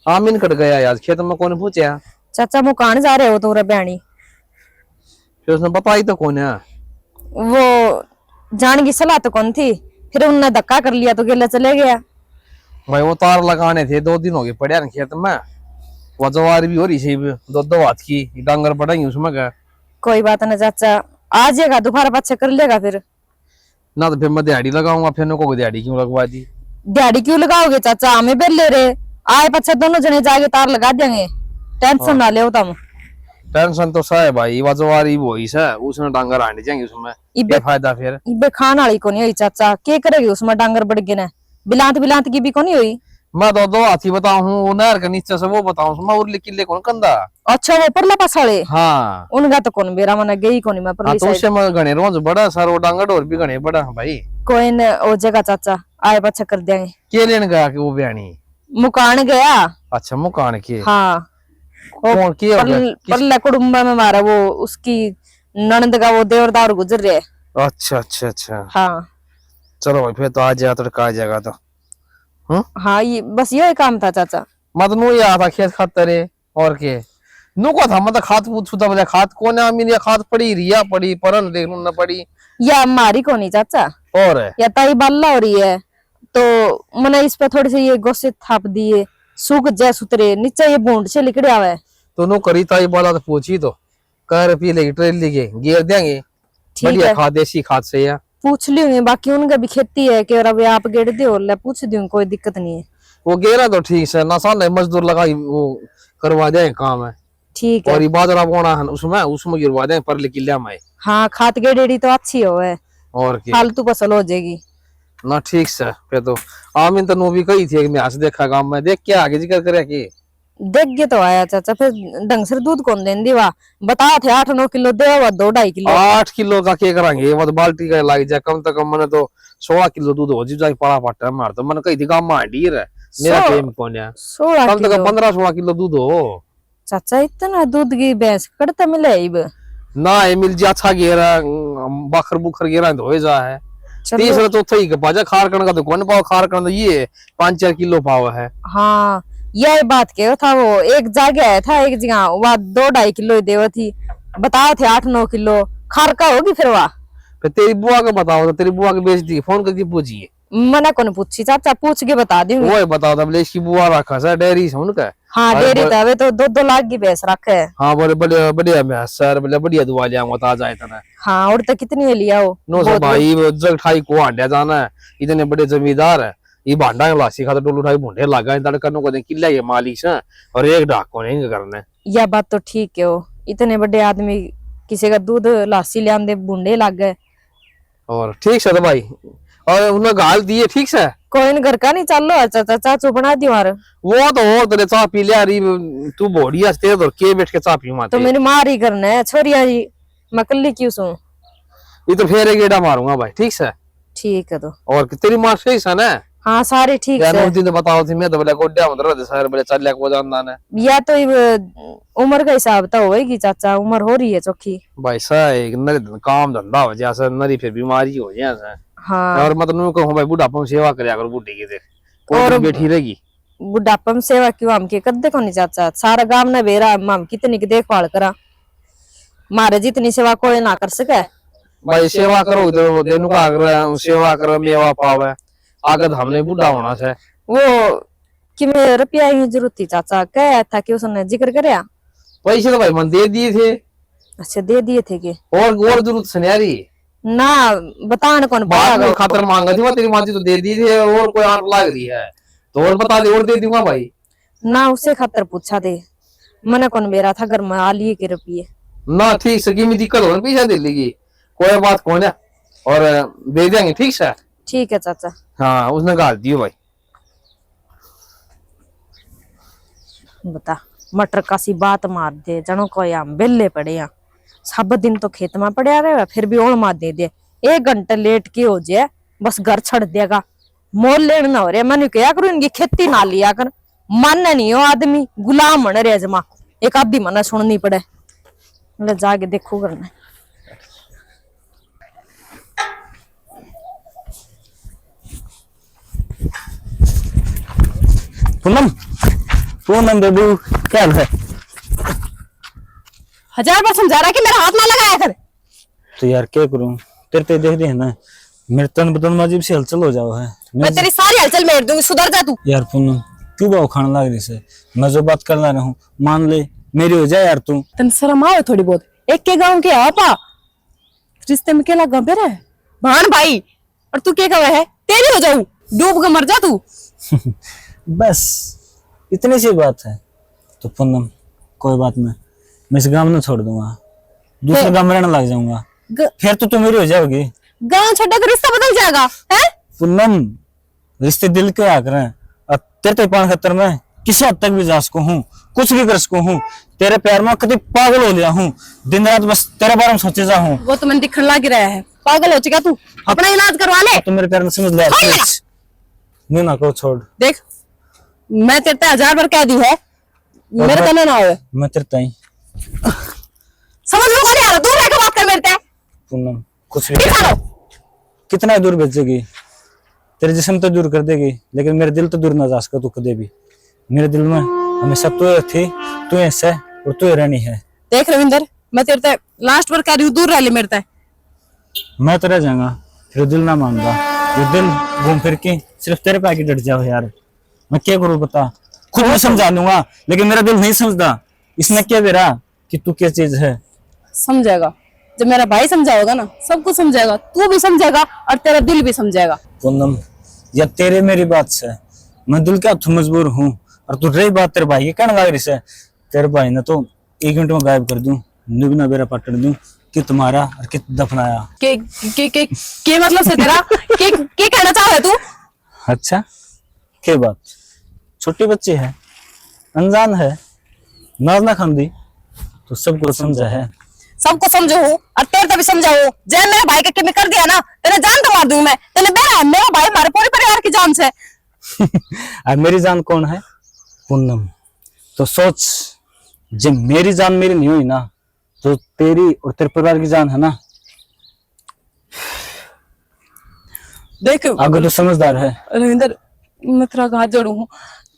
आमीन कट गया आज खेत में, कौन पूछा? चाचा मुकान जा रहे हो तो बहनी, फिर उसने बताई तो कौन है? वो जान की सलाह तो कौन थी, फिर उनने धक्का कर लिया तो गिले चले गया। भाई वो तार लगाने थे, 2 दिन हो गए पड़े खेत में, वो जवार भी हो रही थी 2 हाथ की, डांगर पड़ेंगे उसमें का। कोई बात ना चाचा, आ जाएगा दोबारा पाछे कर लेगा फिर। ना तो फिर मैं दिहाड़ी लगाऊंगा, फिर को दिहाड़ी क्यों लगवा दी? दिहाड़ी क्यों लगाओगे चाचा, हमें बेल ले रहे आए पाछे दोनों जने जाके तार लगा देंगे, टेंशन ना ले तुम। टेंशन तो है भाई, वो जवार ही वो है, उसमें डांगर आने जाएंगे, उसमें क्या फायदा फिर? इबे खान वाली को नहीं हुई चाचा, के करेगी उसमें डांगर बढ़ गए, बिलांत बिलांत की भी को नहीं हुई। मैं 2 हाथी बताऊ हूँ, नहर के नीचे से वो बताऊ मैं उर्ली किले कौन कंदा। अच्छा वो परला पास वाले, हाँ उनका तो कौन बेरा मन गई कोनी मैं परली तो उससे मैं गणे रोज बड़ा सर, वो डांगर और भी गणे बड़ा भाई। कोई न ओ जगह चाचा आए पाछा कर देंगे। के लेने गया कि वो बयानी? मुकान गया। अच्छा मुकान के। हाँ कौन के हो गया? पल्ले कुडुम्बा में मारा वो उसकी ननद का वो देवदार गुजर रहे। अच्छा अच्छा अच्छा। हाँ चलो भाई फिर तो आ जाएगा, तड़का आ जाएगा तो। हाँ ये बस यही काम था चाचा। मत नु या था खेत खातर और के नु को था मतलब खाद पूछ था बोले खाद कोन आमी ने खाद पड़ी रिया पड़ी परन देख न पड़ी या मारी को नहीं चाचा, और या ताई बल्ला हो रही है तो मैंने इस पे थोड़ी सी ये गोसे थाप दिए, सूख जाए सुतरे नीचे ये बूंद से लिकड़ आवे। तो नु करी ताई बोला तो पूछी तो कर पी लेगी ट्रेल लेके गेर देंगे ठीक बढ़िया है खाद देसी खाद से या पूछ ली, बाकी उनका भी खेती है कि अब आप गेड़ दे और पूछ दूं, कोई दिक्कत नहीं है। वो गेरा तो ठीक से ना साले मजदूर लगाई वो करवा दे काम है। ठीक और है ये बाजरा बोना है उसमें गिरवा दे पर लेके लिया मैं। हाँ खाद गेड़ी तो अच्छी हो है, और के फालतू फसल हो जाएगी ना ठीक से फिर तो आमिन तो नु भी कही थी कि मैं आज देखा काम में देख के आगे जिक्र करे कि देख के तो आया चाचा, फिर ढंग से दूध कौन देन दीवा बता थे 8-9 किलो दे 2-2.5 किलो 8 किलो का के करांगे वो तो बाल्टी का लग जाए कम से कम मैंने तो 16 किलो दूध हो जाए पड़ा पट्टा मार तो मैंने कही थी गांव में ढीर है मेरा टेम कौन है 16 कम से कम किलो 15-16 किलो दूध हो चाचा, इतना दूध की भैंस कड़ता मिले इब ना ये मिल जा अच्छा गेरा बखर बुखर गेरा तो हो जा है तीसरा चौथा ही का पाजा खार करने का तो कौन पाव खार करना तो ये 5-4 किलो पाव है। हाँ यही बात के था, वो एक जगह आया था एक जगह वह 2-2.5 किलो ही देव थी, बताए थे 8-9 किलो खार का होगी फिर वह। फिर तेरी बुआ का बताओ तो तेरी बुआ के बेच दी फोन करके पूछिए। मना कौन पूछी चाचा, पूछ के बता दूंगी। वो बताओ तब ले इसकी बुआ रखा सर डेयरी से उनका। हाँ डेयरी तो अबे तो 2-2 लाख की भैंस रखे है। हाँ बोले बढ़िया बढ़िया मैं सर बोले बढ़िया दुआ लिया आ जाए तना। हाँ और तो कितनी लिया हो नो सर भाई जग ठाई को हांडा जाना है इतने बड़े जमींदार है ये भांडा लासी खाता टोलू ठाई भुंडे लगा तड़का नो को किला ये मालिक है और एक डाक को नहीं करना। यह बात तो ठीक है, हो इतने बड़े आदमी किसी का दूध लासी ले आंदे बूंदे लग गए। और ठीक है तो भाई और उन्हें गाल दिए ठीक से कोई घर का नहीं चल लो चाचा, चाचू बना दी मार वो तो और तेरे चाह पी लिया रही तू बोड़िया तेरे तो के बैठ के चाह पी माते तो मेरी मार ही करना है छोरिया जी, मैं कल्ली क्यों सू। ये तो फेर एक गेड़ा मारूंगा भाई ठीक से। ठीक है तो और तेरी मां सही है ना? हाँ सारे ठीक यार है। उस दिन तो बताओ थी मैं तो बोले गोड्या उधर दे सर बोले चल ले को जानना ने या तो उम्र का हिसाब तो होएगी चाचा, उम्र हो रही है चौखी। भाई साहब नरी काम धंधा हो जैसे नरी फिर बीमारी हो जैसे। हाँ और मतलब को भाई बुढ़ापा में सेवा करया कर बूढ़ी की देख और बैठी रहेगी बुढ़ापा में सेवा क्यों हम के कद को नहीं चाचा, सारा गांव ने बेरा हम कितनी की देखभाल करा, मारे जितनी सेवा कोई ना कर सके। भाई सेवा करो तो देनु का आग्रह सेवा करो मेवा पावे आगे हमने बूढ़ा होना है। वो कि मैं रुपया की जरूरत थी चाचा, क्या था कि उसने जिक्र करया पैसे तो भाई मन दे दिए थे। अच्छा दे दिए थे कि और जरूरत सुनियारी ना बताने कौन बाद में खातर मांगा थी वो तेरी माँ तो दे दी थी और कोई आंट लाग रही है तो और बता दे और दे दूंगा भाई ना, उसे खातर पूछा थे मैंने कौन बेरा था घर में आ लिए के रुपये ना ठीक से की दिक्कत हो पीछे दे लेगी कोई बात कौन है और दे देंगे ठीक से। ठीक है चाचा। हाँ उसने गाल दियो भाई। बता मटर का सी बात मार दे जनो कोई हम बेले पड़े यहाँ सब दिन तो खेत में पड़े रहे फिर भी और मार दे 1 घंटे लेट के हो जाए बस घर छड़ देगा, मोल लेना ना हो रहा। मैंने क्या करूं इनकी खेती ना लिया कर, मानना नहीं हो आदमी गुलाम बन रहे जमा, एक आधी मना सुननी पड़े ले जाके देखो करना। पूनम पूनम बेबू क्या हाल है? 1000 बार समझा रहा कि मेरा हाथ ना लगाया कर। तो यार क्या करूं, तेरे ते देख दे है ना मेरे तन बदन में अजीब सी हलचल हो जाओ है। मैं तेरी सारी हलचल मेर दूंगी, सुधर जा तू। यार पूनम क्यों भाव खाने लग रही से, मैं जो बात करना रहा हूँ मान ले मेरी हो जाए यार तू। तन शर्म आवे थोड़ी बहुत, एक के गांव के आपा रिश्ते में केला गंभीर है भान भाई, और तू क्या कहे है तेरी हो जाऊं, डूब के मर जा तू। बस इतनी सी बात है तो पूनम कोई बात नहीं, मैं इस गांव में छोड़ दूंगा, दूसरे गांव में रहने लग जाऊंगा, फिर तो मेरी हो जाओगी। गांव छोड़ कर रिश्ता बदल जाएगा है? पूनम रिश्ते दिल के आकर हैं, और तेरे 5 में किसी हद तक भी जा सकूं हूँ, कुछ भी कर सकूं हूँ, तेरे प्यार में कभी पागल हो लिया हूँ, दिन रात बस तेरे बारे में सोचे जा हूँ। वो तो मैंने दिखने लग रहा है, पागल हो चुका तू। अपना इलाज करवा ले। तो मेरे प्यार में समझ ले यार, please। नहीं ना को छोड़, देख मैं तेरे 1000 बार कह दी है, मेरे कहने ना हो। मैं तेरे ताई समझ लो नहीं आ रहा, दूर रह के बात कर मेरे से। पूनम कुछ भी पीछा लो। कितना दूर भेजेगी, तेरे जिस्म तो दूर कर देगी, लेकिन मेरे दिल तो दूर ना जा सका तू कदे भी। मेरे दिल में हमेशा तू थी, तू ऐसा और तू रहनी है। देख रविंदर, मैं तेरे से लास्ट बार कह रही हूँ, दूर रह ले मेरे से। मैं तो रह जाऊंगा, फिर दिल ना मानगा। ये दिल घूम फिर के सिर्फ तेरे पे आके डट जाओ यार। मैं क्या करूँ बता, खुद में समझा लूंगा, लेकिन मेरा दिल नहीं समझता। इसने क्या बेरा कि तू क्या चीज है। समझेगा जब मेरा भाई समझाएगा ना, सब कुछ समझेगा, तू भी समझेगा और तेरा दिल भी समझेगा। पूनम या तेरे मेरी बात से मैं दिल का तो मजबूर हूँ, और तू रही बात तेरे भाई की कहने लग रही से, तेरे भाई ने तो 1 मिनट में गायब कर दूं, निगना बेरा पटक दूं कि तुम्हारा और कि दफनाया। के मतलब से तेरा के कहना चाह रहा है तू? अच्छा क्या बात, छोटी बच्ची है, अनजान है, नाज ना खांदी तो सबको समझा है। सबको समझो हूँ और तेरे तो भी समझाओ। जय मेरे भाई के किमी कर दिया ना, तेरे जान तो मार दूं मैं। तेने बेरा मेरा भाई हमारे पूरे परिवार की जान से। और मेरी जान कौन है? पूनम। तो सोच, जब मेरी जान मेरी नहीं हुई ना, तो तेरी और तेरे परिवार की जान है ना। देख अगर तो समझदार है। रविंदर, मैं तेरा हाथ जोड़ू हूँ,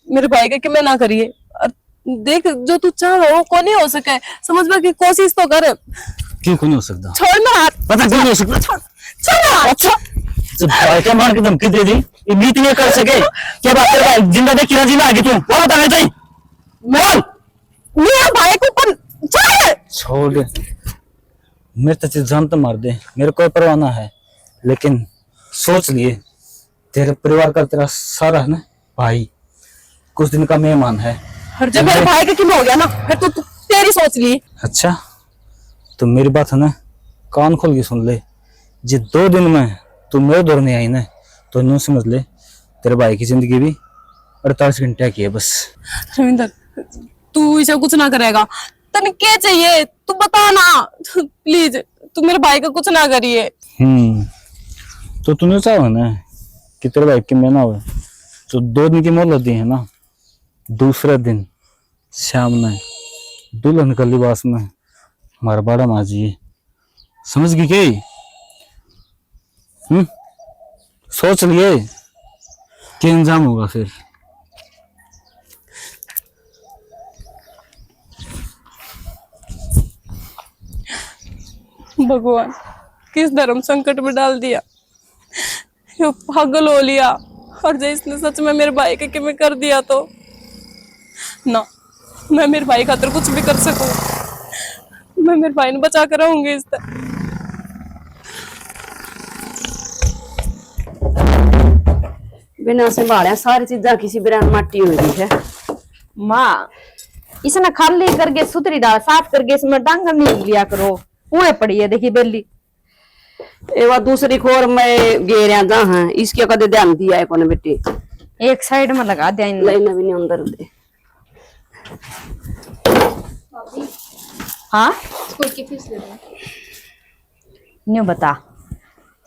मेरे भाई के मैं ना करिए। और देख जो तू चाह रहा हो को नहीं हो सके, समझ में की कोशिश तो कर। क्यों नहीं हो सकता? छोड़ मेरा हाथ, पता क्यों नहीं हो सकता? छोड़ मेरा हाथ। अच्छा, जब भाई के मार के धमकी दे दी, ये नीति नहीं कर सके क्या बात तेरे भाई जिंदा देख किराजी में आ गई तू, वो बता नहीं बोल। मेरा भाई को पर छोड़, मेरे तो जान तो मार दे, मेरे कोई परवाह ना है, लेकिन सोच लिए तेरे परिवार का तेरा सारा है ना भाई कुछ दिन का मेहमान है। और जब मेरे भाई के किम हो गया ना, फिर तू तेरी सोच ली। अच्छा तो मेरी बात है ना कान खोल के सुन ले, जी 2 दिन में तू मेरे दौर नहीं आई ना, तो यूं समझ ले तेरे भाई की जिंदगी भी 48 घंटे की है बस। रविंदर, तू इसे कुछ ना करेगा, तने क्या चाहिए तू बता ना प्लीज, तू मेरे भाई का कुछ ना करिए। तो तूने चाहो ना कि तेरे भाई की महीना हो, तो 2 दिन की मोहलत दी है ना, दूसरे दिन शाम में दुल्हन का लिबास में हमारा बड़ा माजी, समझ गई क्या? सोच लिए क्या इंजाम होगा फिर। भगवान किस धर्म संकट में डाल दिया, यो पागल हो लिया। और जो इसने सच में मेरे भाई के किमें कर दिया तो ना, मैं मेरे भाई खातिर कुछ भी कर सकूं, मैं मेरे भाई ने बचा कर रहूंगी इससे। बिना संभाले सारी चीजा किसी बिरान माटी हो गई है। माँ इसने खाली करके सुथरी दाल साफ करके इसमें डांगर नहीं लिया करो, कुएं पड़ी है देखी बेली। एवा दूसरी खोर में गेरिया जा है, इसके कदे ध्यान दिया है कोने बेटी। एक साइड में लगा दिया इनने। लाइन भी नहीं अंदर दे। हाँ स्कूल की फीस ले दो। न्यू बता,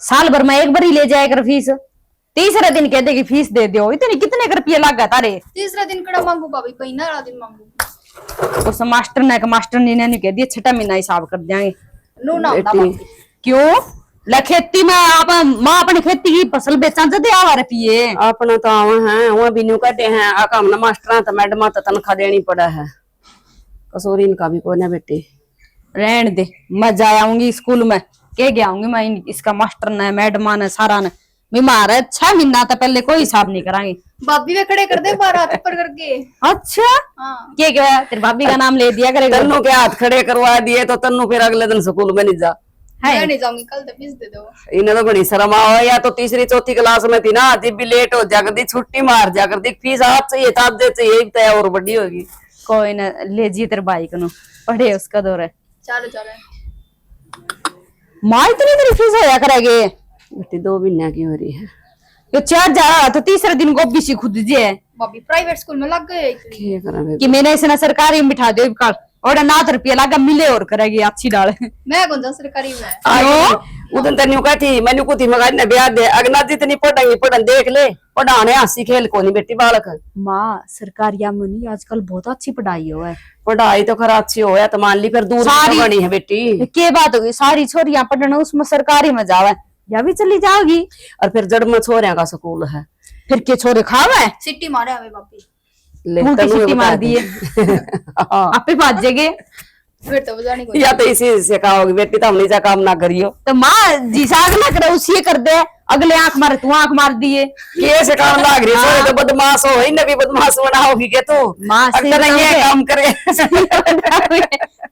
साल भर में एक बार ही ले जाया कर फीस, तीसरे दिन कह दे कि फीस दे दो। इतने कितने रुपये लगा तारे? तीसरा दिन कड़ा मांगू भाभी, महीना वाला दिन मांगू। उस मास्टर ने मास्टर ने कह दिया 6 महीना हिसाब कर देंगे। नो ना होता भाभी। क्यों? ला खेती में आप माँ अपनी खेती की फसल बेचा दे आवा रुपये। अपना तो आवा है, वहाँ भी न्यू कटे हैं, आका हमने मास्टर तो मैडम तो तनख्वाह देनी पड़ा है, कसूर इनका भी कोने बेटी। रहने दे, मैं जा आऊंगी स्कूल में, कह गया आऊंगी मैं इसका मास्टर ने मैडम ने सारा ने बीमार है 6 महीना तो पहले कोई हिसाब नहीं कराएंगे। भाभी वे खड़े कर दे 12 पेपर करके। अच्छा हाँ क्या तेरे भाभी का नाम ले दिया करेगा? तन्नू के हाथ खड़े करवा दिए तो तन्नू फिर अगले दिन स्कूल में नहीं जा। मैं नहीं जाऊंगी, कल तो फीस दे दो। इन्हें तो बड़ी शर्म आओ, या तो 3री 4थी क्लास में थी ना, जब भी लेट हो जाकर दी छुट्टी मार जाकर दी, फीस आप चाहिए था दे चाहिए तय और बड़ी होगी। कोई ना ले जी तेरे भाई को पढ़े उसका दौर है। चलो माँ इतनी तेरी फीस होया करेगी? बेटी 2 महीने की हो रही है। ये 4 जा रहा तो तीसरे दिन गोभी सी खुद जे भाभी प्राइवेट स्कूल में लग गए क्या करें कि मैंने इसे सरकारी में बिठा दो कल और 9 रुपया लगा मिले और करेगी अच्छी डाल। मैं कौन सा सरकारी में। क्यों? उधर तन्यू कहती मैंने कुछ मगा ने ब्याह दे अगना जितनी पढ़ेंगी पढ़न देख ले पढ़ाने हंसी खेल को नहीं बेटी बालक माँ सरकारिया में नहीं आजकल बहुत अच्छी पढ़ाई हो है। पढ़ाई तो खरा अच्छी हो या तो मान ली फिर दूर सारी- बनी है बेटी। के बात होगी सारी छोरियां पढ़ना उसमें सरकारी में जावे या भी चली जाओगी। और फिर जड़ में छोरिया का स्कूल है फिर के छोरे खावे सिट्टी मारे हमें बापी। ले मुंह की तन्नू सीटी बता मार दे। दिए हाँ। आपे भाजेगे। फिर तो बजाने को या तो इसी से कहोगी बेटी तो हमने जा काम ना करियो तो माँ जी साग ना करे उसी कर दे अगले आंख मारे तू आंख मार दिए। कैसे काम लाग रही छोरे तो बदमाश हो ही न भी बदमाश बनाओगी के तू माँ से अगर ये बताओगे। काम करे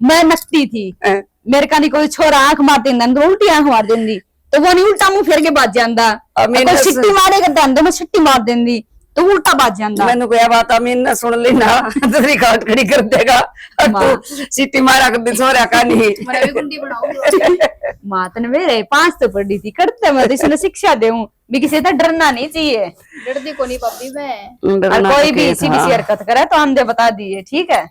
मैं नकती थी मेरे का नहीं कोई छोरा आंख मार देंदा तो उल्टी आंख मार देंदी तो वो नहीं उल्टा मुंह फेर के बाज जांदा। अमीन कोई ने सिट्टी मारेगा तो मैं सिट्टी मार देंदी तो उल्टा बाज जांदा। मैंने कोई बात अमीन ने सुन ली ना तो रिकॉर्ड खड़ी कर देगा और तू सीटी मारा कर दे छोरा का नहीं मैं भी गुंडी बनाऊंगी। माँ तने मेरे 5 तो पढ़ी थी करते मैं तो इसने शिक्षा देऊं भी किसी से डरना नहीं चाहिए। डरती को नहीं पापी मैं। और कोई भी सीधी सी हरकत करे तो हम दे बता दिए ठीक है।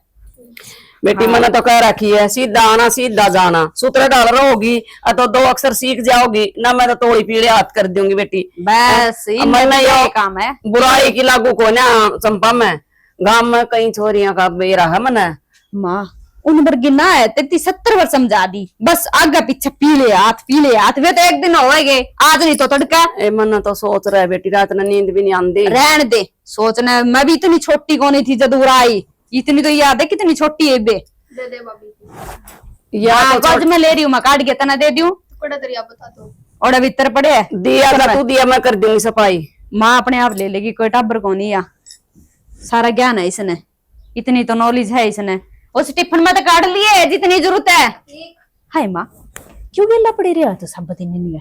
बेटी मैंने तो कह रखी है सीधा आना सीधा जाना सूत्र डाल रहोगी तो 2 अक्षर सीख जाओगी ना मैं तो तोड़ी पीड़े हाथ कर दूंगी बेटी। बस मैंने ये काम है। बुराई की लागू को ना चंपा में गांव में कई छोरियां का बेरा है मने माँ उन वर्गी ना है 70 वर्ष समझा दी बस आगे पीछे पीले हाथ वे तो एक दिन होएगे आज नहीं तो तड़का। ए मन तो सोच रहा है बेटी रात में नींद भी नहीं आती। रहन दे सोचना मैं भी इतनी छोटी कौन थी जब आई इतनी तो याद है कितनी छोटी है बे। दे दे बापी। या तो आज मैं ले रही हूँ मैं काट के तना दे दूं कड़ा दरिया बता दो। और भीतर पड़े है दिया था तू दिया मैं कर दूंगी सफाई। माँ अपने आप ले लेगी कोई टाबर को नहीं या सारा ज्ञान है इसने इतनी तो नॉलेज है इसने उस टिफिन में तो काट लिए जितनी जरूरत है। हाय माँ क्यों गेला पड़ी रहा तो सब दिन नहीं है।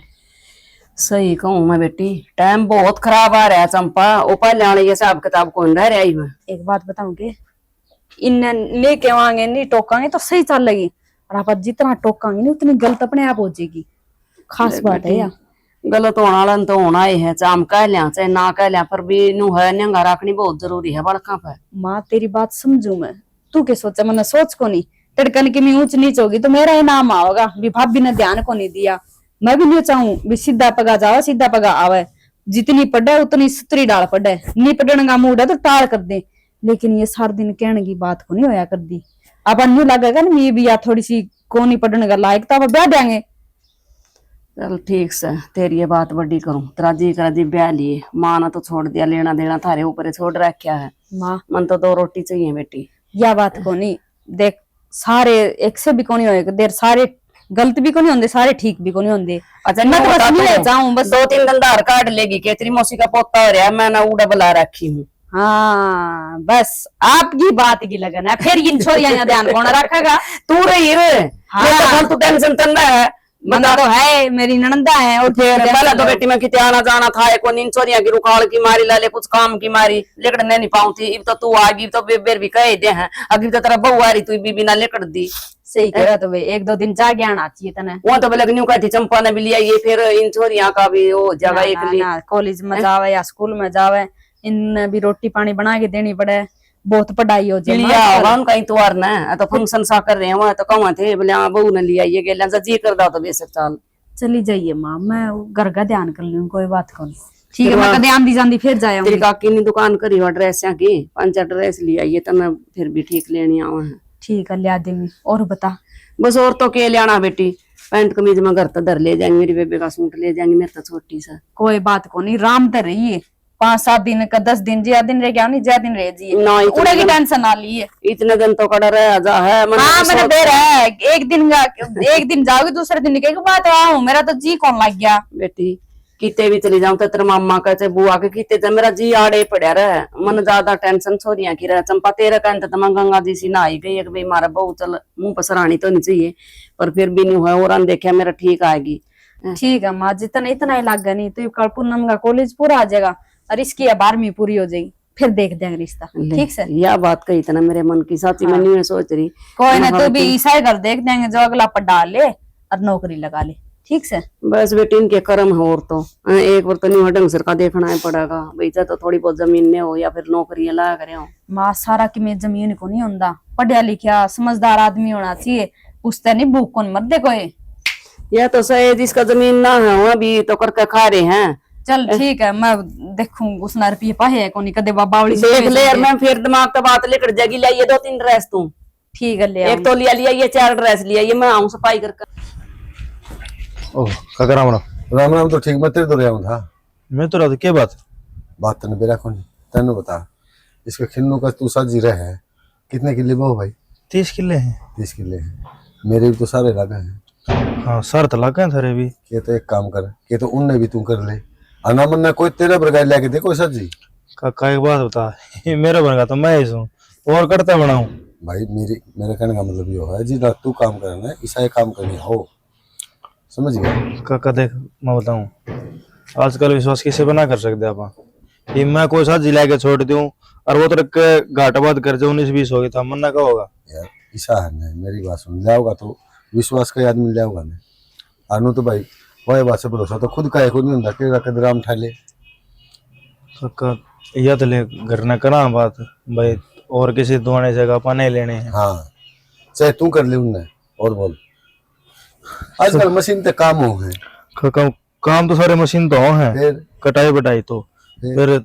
सही कहूँ मैं बेटी टाइम बहुत खराब आ रहा है चंपा ऊपर लाने ये हिसाब किताब कौन रह रही है। एक बात बताऊंगे इन्हें लेके आवांगे नहीं टोकांगे तो सही चल लगी और आप जितना टोकांगे नहीं उतनी गलत अपने आप हो जाएगी। खास बात है यार गलत होने वाला तो होना ही है चाहे हम कह लिया चाहे ना कह लिया पर भी नू है निंगा रखनी बहुत जरूरी है बड़का पर। माँ तेरी बात समझू मैं तू क्या सोचा मैंने सोच को नहीं तड़कन की मैं ऊंच नीच होगी तो मेरा ही नाम आओगा भी भाभी ने ध्यान को नहीं दिया। मैं भी नहीं चाहूँ भी सीधा पगा जावे सीधा पगा आवे जितनी पढ़े उतनी सुतरी डाल पढ़े नहीं पढ़ने का मूड है तो टाल कर दे लेकिन ये सारा दिन कहने की बात को नहीं होया कर दी। अब अन्यू लगेगा ना ये भी यार थोड़ी सी को नहीं पढ़ने का लायक तो अब ब्याह देंगे। चल ठीक से तेरी ये बात बड़ी करूं तेरा जी करा जी ब्याह लिए माँ ने तो छोड़ दिया लेना देना थारे ऊपर छोड़ रखा है। माँ मन तो 2 रोटी चाहिए बेटी। यह बात को नहीं देख सारे एक से भी को नहीं होएगा देर सारे गलत भी को नहीं होंगे सारे ठीक भी को नहीं होंगे। अच्छा मैं तो बता बस तो ले जाऊं बस 2-3 दिन आधार कार्ड लेगी के तेरी मौसी का पोता हो रहा है मैं ना उड़ा बुला रखी हूँ। हाँ बस आपकी बात की लगन है फिर इन छोरियां ध्यान कौन रखेगा। तू रही रे हाँ। तू टेंशन तंदा है बंदा तो है मेरी ननंदा है और फिर पहले तो बेटी में कितने आना जाना था एक नींद चोरियां की रुकाल की मारी लाले कुछ काम की मारी लेकर नहीं पाऊँ थी अब तो तू आ गई तो बेर भी कह दे हैं अभी तो तेरा बहू आ रही तू भी बिना लेकर दी। सही कह रहा तो भाई 1-2 दिन जा ज्ञान आती है तने वो तो बोले न्यू कहती चंपा ने भी लिया ये फिर इन चोरियां का भी वो जगह एक लिए कॉलेज में जावे या स्कूल में जावे इन भी रोटी पानी बना के देनी पड़े बहुत पढ़ाई हो जाए। लिया होगा उनका इतवार ना तो फंक्शन सा कर रहे हैं वहां तो कहाँ थे बोले हाँ बहू ने लिया ये गेला जी कर दो तो बेशक चाल चली जाइए माँ मैं घर का ध्यान कर लूँ कोई बात को ठीक है मैं ध्यान दी जाती फिर जाया तेरी काकी ने दुकान करी हुआ ड्रेस की 5 ड्रेस लिया ये तो मैं फिर भी ठीक लेनी आवा है। ठीक है लिया देंगे और बता बस और तो के लियाना बेटी पैंट कमीज में घर तो धर ले जाएंगे मेरी बेबे का सूट ले जाएंगे मेरे तो छोटी सा कोई बात को नहीं राम तो रही है 5-7 दिन का 10 दिन ज्यादा दिन रह गया नहीं ज्यादा दिन रह जी ना उड़े की टेंशन ना ली है इतने दिन तो कड़ा रह जा है हाँ मैंने दे रहा है एक दिन जाओगे दूसरे दिन निकल के बात आऊँ मेरा तो जी कौन लग गया बेटी किते भी चली जाऊं तो तेरे मामा का चाहे बुआ के किते तो मेरा जी आड़े पड़ा रहे मन ज्यादा टेंशन छोरियां की रहे चंपा तेरे कहते तो मैं गंगा जी सी नहाई गई एक भाई मारा बहू चल मुंह पर सरानी तो नहीं चाहिए पर फिर भी नहीं है और देखा मेरा ठीक आएगी। ठीक है माँ जितना इतना ही लग गया नहीं तो कल पूनम का कॉलेज पूरा आ जाएगा और इसकी 12वीं पूरी हो जाएगी फिर देख देंगे रिश्ता ठीक से। यह बात कही था ना मेरे मन की साथी मैं नहीं सोच रही कोई ना तो भी ईसा कर देख देंगे जो अगला पर डाल ले और नौकरी लगा ले ठीक से। बस बेटी इनके कर्म है और तो एक बार तो नहीं ढंग सर का देखना है पड़ेगा भाई चाहे तो थोड़ी बहुत जमीन ने हो या फिर नौकरी ला करे हो। माँ सारा कि मैं जमीन को नहीं होता पढ़िया लिखा समझदार आदमी होना चाहिए उससे नहीं भूख कौन मर दे कोई या तो शायद इसका जमीन ना है, वहाँ भी तो करके खा रहे हैं। चल ठीक है, मैं देखूं उसना रुपये पाए कोनी कदे बावली से देख ले यार, मैं फिर दिमाग तो बात लेकर जागी लाइए 2-3 ड्रेस तू। ठीक है ले एक तो लिया ये 4 ड्रेस लिया, ये मैं आऊं सफाई करके। ओह काका राम राम। राम राम तो ठीक मैं तेरे तो रहा हूँ था। मैं तो रहा क्या बात तने बेरा कौन तेन बता इसका खिन्नू का तू साजी रहा है कितने किले बहु भाई? 30 किले हैं। 30 किले हैं। मेरे भी तो सारे लगा हैं। हाँ सर तो लगे हैं थारे भी। ये तो एक काम कर ये तो उनने भी तू कर ले आना मन्ना कोई तेरा बरगाई लेके दे कोई साजी। काका एक बात बता, ये मेरा बनेगा तो मैं ही हूँ और करता बनाऊं। भाई मेरे कहने का मतलब ये है जी तू काम करना है ईसा काम करनी हो समझ गया? काका देख मैं बताऊं, आजकल विश्वास किसी पे ना कर सकते आप। ये मैं कोई साजी लेके छोड़ दूं और वो तो घाटा बात कर जो 19-20 हो गया था, मन्ना का होगा यार ईसा है नहीं मेरी बात सुन जाओगा तो विश्वास का आदमी जाओगा ना आनू तो भाई वही बात से भरोसा तो खुद का है खुद नहीं होता केड़ा कदराम ठा ले। काका या तो ले घर न करा बात भाई, और किसी दुआने से आपा नहीं लेने हैं। हाँ चाहे तू कर ले उनने और बोल आजकल मशीन पे काम हो है। काका काम तो सारे मशीन तो हैं, फिर कटाई बटाई तो फिर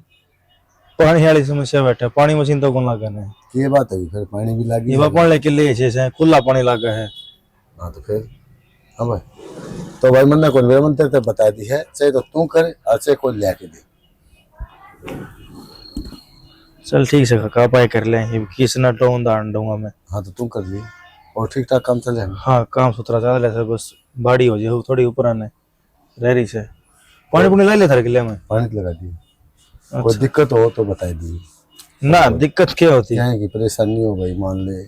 पानी वाली समस्या बैठे, पानी मशीन तो कौन लगा है? ये बात है फिर पानी भी लगी ये पानी के लिए जैसे खुला पानी लगा है। हाँ तो फिर हाँ भाई तो भाई मन्ना कौन मेरे मन तेरे बता दी है चाहे तो तू करे और चाहे कोई लेके दे। चल ठीक से काका पाई कर ले, किस न टोन दान दूंगा मैं। हाँ तो तू कर ली और ठीक ठाक काम चल जाएगा। हाँ काम सुथरा चल रहा है, बस बाड़ी हो जाए थोड़ी ऊपर आने रह रही से पानी पुनी ला ले थारे किले में। पानी तो लगा दी कोई दिक्कत हो तो बता दी ना दिक्कत क्या होती है? क्या है कि परेशानी हो भाई मान ले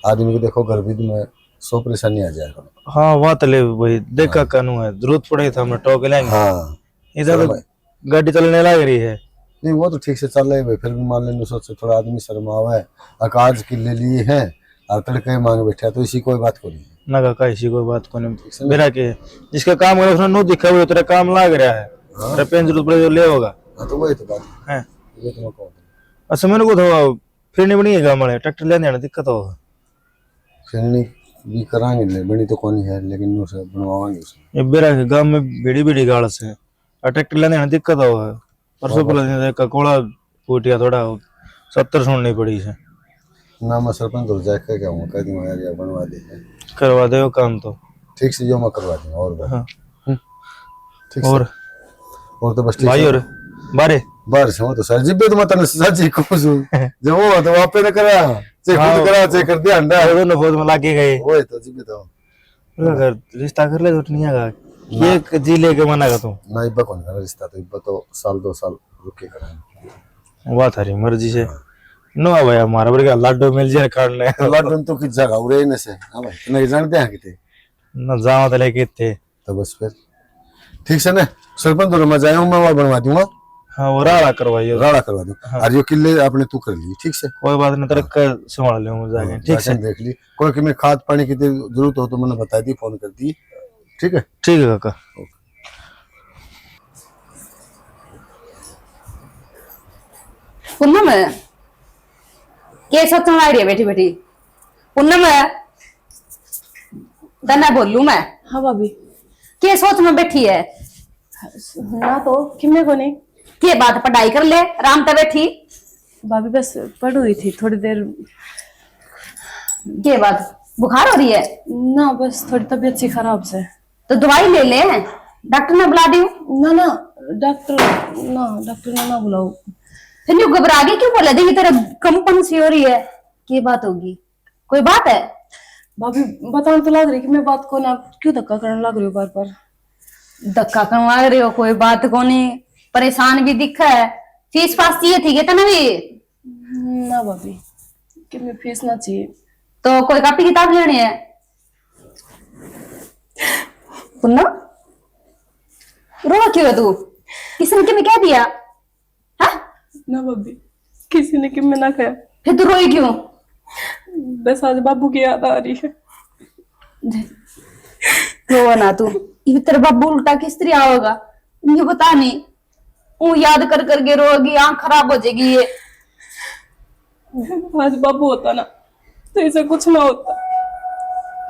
आदमी को देखो गर्भी में 100 परेशानी आ जाएगा। हाँ बात ले भाई देखा कानू है, जरूरत पड़ेगी तो हमने टोक लेंगे। हाँ इधर तो गाड़ी चलने लग रही है। नहीं वो तो ठीक से चल रहे भाई फिर भी मान लेने सोच थोड़ा आदमी शर्मावा है अकाज की ले लिए हैं और तड़के मांग बैठा तो इसी कोई बात को नहीं ना काका इसी कोई बात को नहीं, मेरा के जिसका काम करे उसने नो दिखा हुआ तेरा काम लग रहा है, तेरा पेन जरूरत पड़े जो ले होगा। हाँ तो वही तो बात है ये तो मैं कहूँ अच्छा मेरे को तो फिर नहीं बनी है गाँव में ट्रैक्टर लेने आने दिक्कत होगा। फिर नहीं भी कराएंगे ले बनी तो कौन है लेकिन उसे बनवाएंगे उसमें। ये बेरा के गाँव में बेड़ी बेड़ी गाड़ से और ट्रैक्टर लेने आने दिक्कत होगा। परसों पहले ककोड़ा फूटिया थोड़ा 70 सुननी पड़ी से ना मैं सरपंच हो जाए क्या कहूँगा कह दूंगा यार बनवा दे करवा दे वो काम तो ठीक से जो मैं करवा दूंगा और हाँ। ठीक और तो बस ठीक भाई और बारे बारिश हो तो सर जिब्बे तो मैं सच्ची खुश हूँ जब वो तो वापे न करा चाहे खुद करा चाहे कर दिया अंडा दोनों फौज में लागे गए वो तो जिब्बे तो अगर रिश्ता कर ले तो नहीं आगा ये जी लेके मना कर तू ना इब्बा कौन करा रिश्ता तो इब्बा तो 1-2 साल रुक के करा बात हरी मर्जी से नो भाई हमारा बड़े लाडो मिल जाए खाने लॉकडाउन तो किस जगह उड़े न से हां भाई नहीं जानते हैं किते न जाओ तो लेके थे तो बस फिर ठीक से ना सरपंच तो मैं जाऊं मैं बनवा दूंगा। हाँ वो राड़ा करवाइए राड़ा करवा दूं और ये किले आपने तू कर ली ठीक से कोई बात नहीं तरक संभाल ले जाके ठीक से देख ली कोई कि मैं खाद पानी की जरूरत हो तो मैंने बता दी फोन कर दी ठीक है। ठीक है काका। पूनम के सोचने लग रही है बैठी बैठी? पूनम तना बोलू मैं हाँ भाभी। के सोच में बैठी है? ना तो किमने को नहीं के बात पढ़ाई कर ले राम तो बैठी भाभी बस पढ़ हुई थी थोड़ी देर। के बात बुखार हो रही है? ना बस थोड़ी तबीयत सी खराब से। तो दवाई ले ले डॉक्टर ने बुला दी। ना डॉक्टर ने ना बुलाओ। फिर यूं घबरा के क्यों बोला? देखिए तेरा कंपन सी हो रही है, क्या बात होगी? कोई बात है? भाभी बताने तो लग रही कि मैं बात को ना क्यों धक्का करने लग रही हूँ बार बार। धक्का करने लग रही हो? कोई बात को नहीं, परेशान भी दिखा है। फीस फास चाहिए थी क्या भी? ना भाभी कि मैं फीस ना चाहिए। तो कोई कॉपी किताब लेनी है? पुन्ना रो क्यों है तू? किसने किन्हें क्या दिया? हाँ? ना भाभी किसी ने कि मैं ना खाया। फिर तू रोई क्यों? बस आज बाबू की याद आ रही है। रो ना तू, ये तेरा बाबू उल्टा किस तरह होगा मुझे बता नहीं। वो याद कर करके रोगी, आंख खराब हो जाएगी। ये आज बाबू होता ना तो ऐसा कुछ ना होता।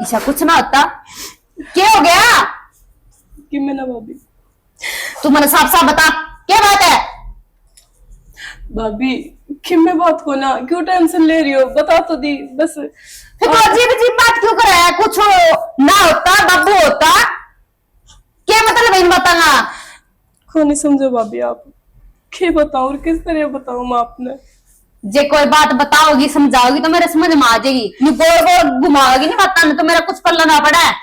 ऐसा कुछ ना होता क्या हो गया? कि मैं ना भाभी, तू मैंने साफ साफ बता, क्या बात है? भाभी कि मैं बात को ना क्यों टेंशन ले रही हो, बता तो दी बस। फिर तो अजीब अजीब बात क्यों कराया? कुछ ना होता बाबू होता, क्या मतलब है इन बताना? को नहीं समझो भाभी आप, क्या बताऊं और किस तरह बताऊं मैं आपने। जे कोई बात बताओगी समझाओगी तो मेरे समझ में आ जाएगी, नहीं गोल गोल घुमाओगी नहीं बताने तो मेरा कुछ पल्ला ना पड़ा है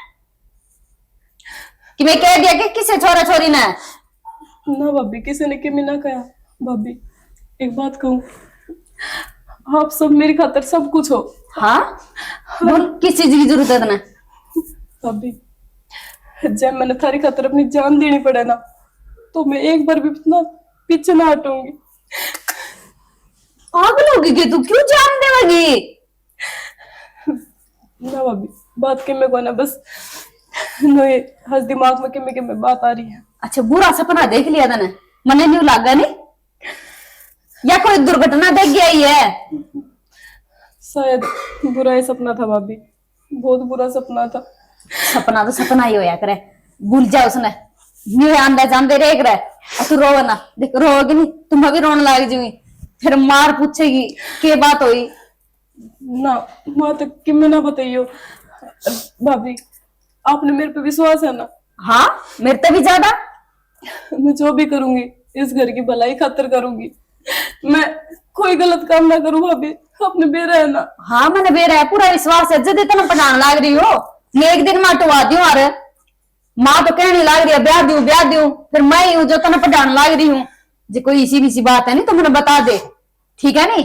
कि मैं कह दिया कि किसे छोरा छोरी ने। ना भाभी किसी ने किमी ना कहा। भाभी एक बात कहूं, आप सब मेरी खातर सब कुछ हो। हाँ बोल, किस चीज की जरूरत है तुम्हें? भाभी जब मैंने थारी खातर अपनी जान देनी पड़े ना, तो मैं एक बार भी इतना पीछे ना हटूंगी। पागल होगी कि तू, क्यों जान देगी? ना भाभी बात के में को ना बस नए हंस दिमाग में के बात आ रही है। अच्छा बुरा सपना देख लिया तने, मने नहीं लगा नहीं, या कोई दुर्घटना देख गया ही है? शायद बुरा ही सपना था भाभी, बहुत बुरा सपना था। सपना तो सपना ही होया करे, भूल जा उसने, न्यू आंदा जान रे करे। तू रो ना, देख रोगी नहीं तुम भी रोने लग जाओगी, फिर मार पूछेगी के बात हुई ना माँ तो कि मैं ना बताइयो। भाभी आपने मेरे पे विश्वास है ना? हाँ मेरे से भी ज्यादा। मैं जो भी करूंगी इस घर की भलाई खातिर करूंगी, मैं कोई गलत काम ना करूं। भाभी आपने बेरा है ना? हाँ मैंने बेरा है, पूरा विश्वास है। जब इतना पढ़ाने लग रही हो, मैं एक दिन माँ टुवा दी अरे माँ तो कहने लग रही है ब्याह दूं, फिर मैं ही हूँ जो तना पढ़ाने लग रही हूँ। जो कोई इसी भी सी बात है नहीं तो मैंने बता दे, ठीक है नहीं?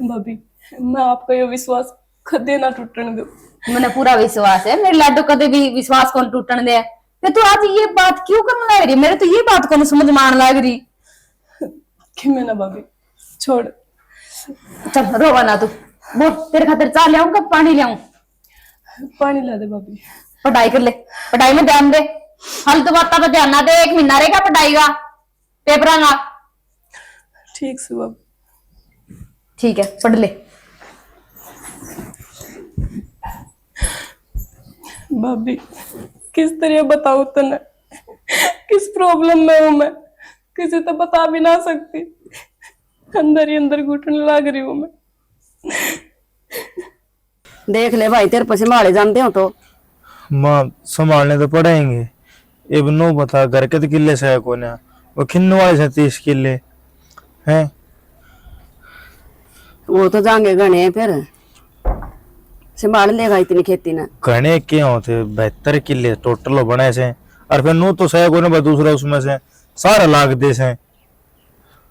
भाभी मैं आपका ये विश्वास कदे ना टूटने दो। मैंने पूरा विश्वास है, मेरे लाडो कदे भी विश्वास कौन टूटने दे। तो तू आज ये बात क्यों करने लग रही? मेरे तो ये बात को समझ में आने लग रही कि मैं ना भाभी छोड़। चल रोवा ना तू, बोल तेरे खातिर चाह ले आऊं कब पानी ले आऊं? पानी ला दे भाभी। पढ़ाई कर ले, पढ़ाई में ध्यान दे, फालतू बातों पे ध्यान ना दे। 1 महीना रहेगा पढ़ाई का, पेपर ना। ठीक से भाभी। ठीक है पढ़ ले। भाभी किस तरह बताऊं तने, किस प्रॉब्लम में हूं मैं, किसी तो बता भी ना सकती। अंदर ही अंदर घुटने लग रही हूं मैं। देख ले भाई, तेरे पैसे मारे जानते हो तो माँ संभालने तो पड़ेंगे। अब नो बता घर के तो किले से है कौन है, वो खिन्न वाले से 30 किले हैं। वो तो जाएंगे गणे, फिर संभाल लेगा इतनी खेती ना। घने क्या होते 72 किले टोटल बने से, और फिर नो तो सह को दूसरा उसमें से सारा लाग दे से।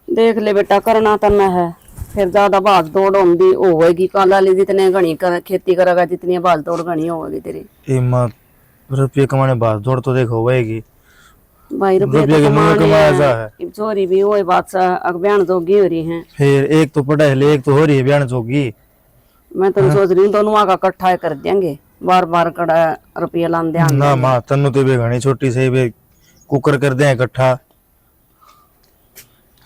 देख ले बेटा, करना तन्ना है, फिर ज्यादा भाग दौड़ होगी होगी। काला ले जितने घनी खेती करेगा जितनी भाग दौड़ घनी होगी तेरी। रुपये कमाने बाद दौड़ तो देखो होएगी भाई रुपये तो कमाया है, चोरी भी वही बात सा अगब्यान जोगी हो रही है। फिर एक तो पढ़ाई ले, एक तो हो रही है बयान जोगी। मैं तो सोच रही हूँ दोनों का इकट्ठा कर देंगे, बार बार कड़ा रुपया लान दे ना माँ तनु तो भी घनी छोटी से भी कुकर कर दे इकट्ठा।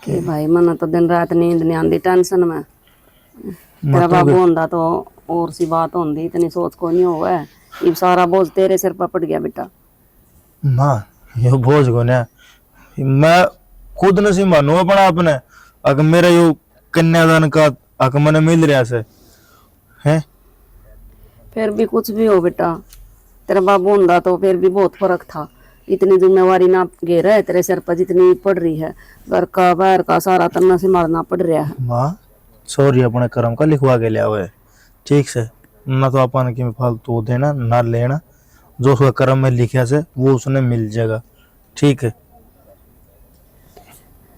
कि भाई मन तो दिन रात नींद नहीं आती टेंशन में। तेरा बाबू होंदा तो और सी बात होंदी, इतनी सोच को नहीं होगा। ये सारा बोझ तेरे सिर पर पड़ गया बेटा। माँ ये बोझ को ना मैं खुद नहीं मानू अपना अपने, अगर मेरा यो कन्यादान का हक मैंने मिल रहा से है। फिर भी कुछ भी हो बेटा, तेरा बाबू होंदा तो फिर भी बहुत फर्क था। इतनी जिम्मेवारी ना घेरा है तेरे सिर पर जितनी पड़ रही है, घर का बाहर का सारा तन्ना से मारना पड़ रहा है। माँ सॉरी अपने कर्म का लिखवा के लिया हुआ है, ठीक से ना तो अपन की फालतू देना ना लेना, जो उसका कर्म में लिखा से वो उसने मिल जाएगा, ठीक है।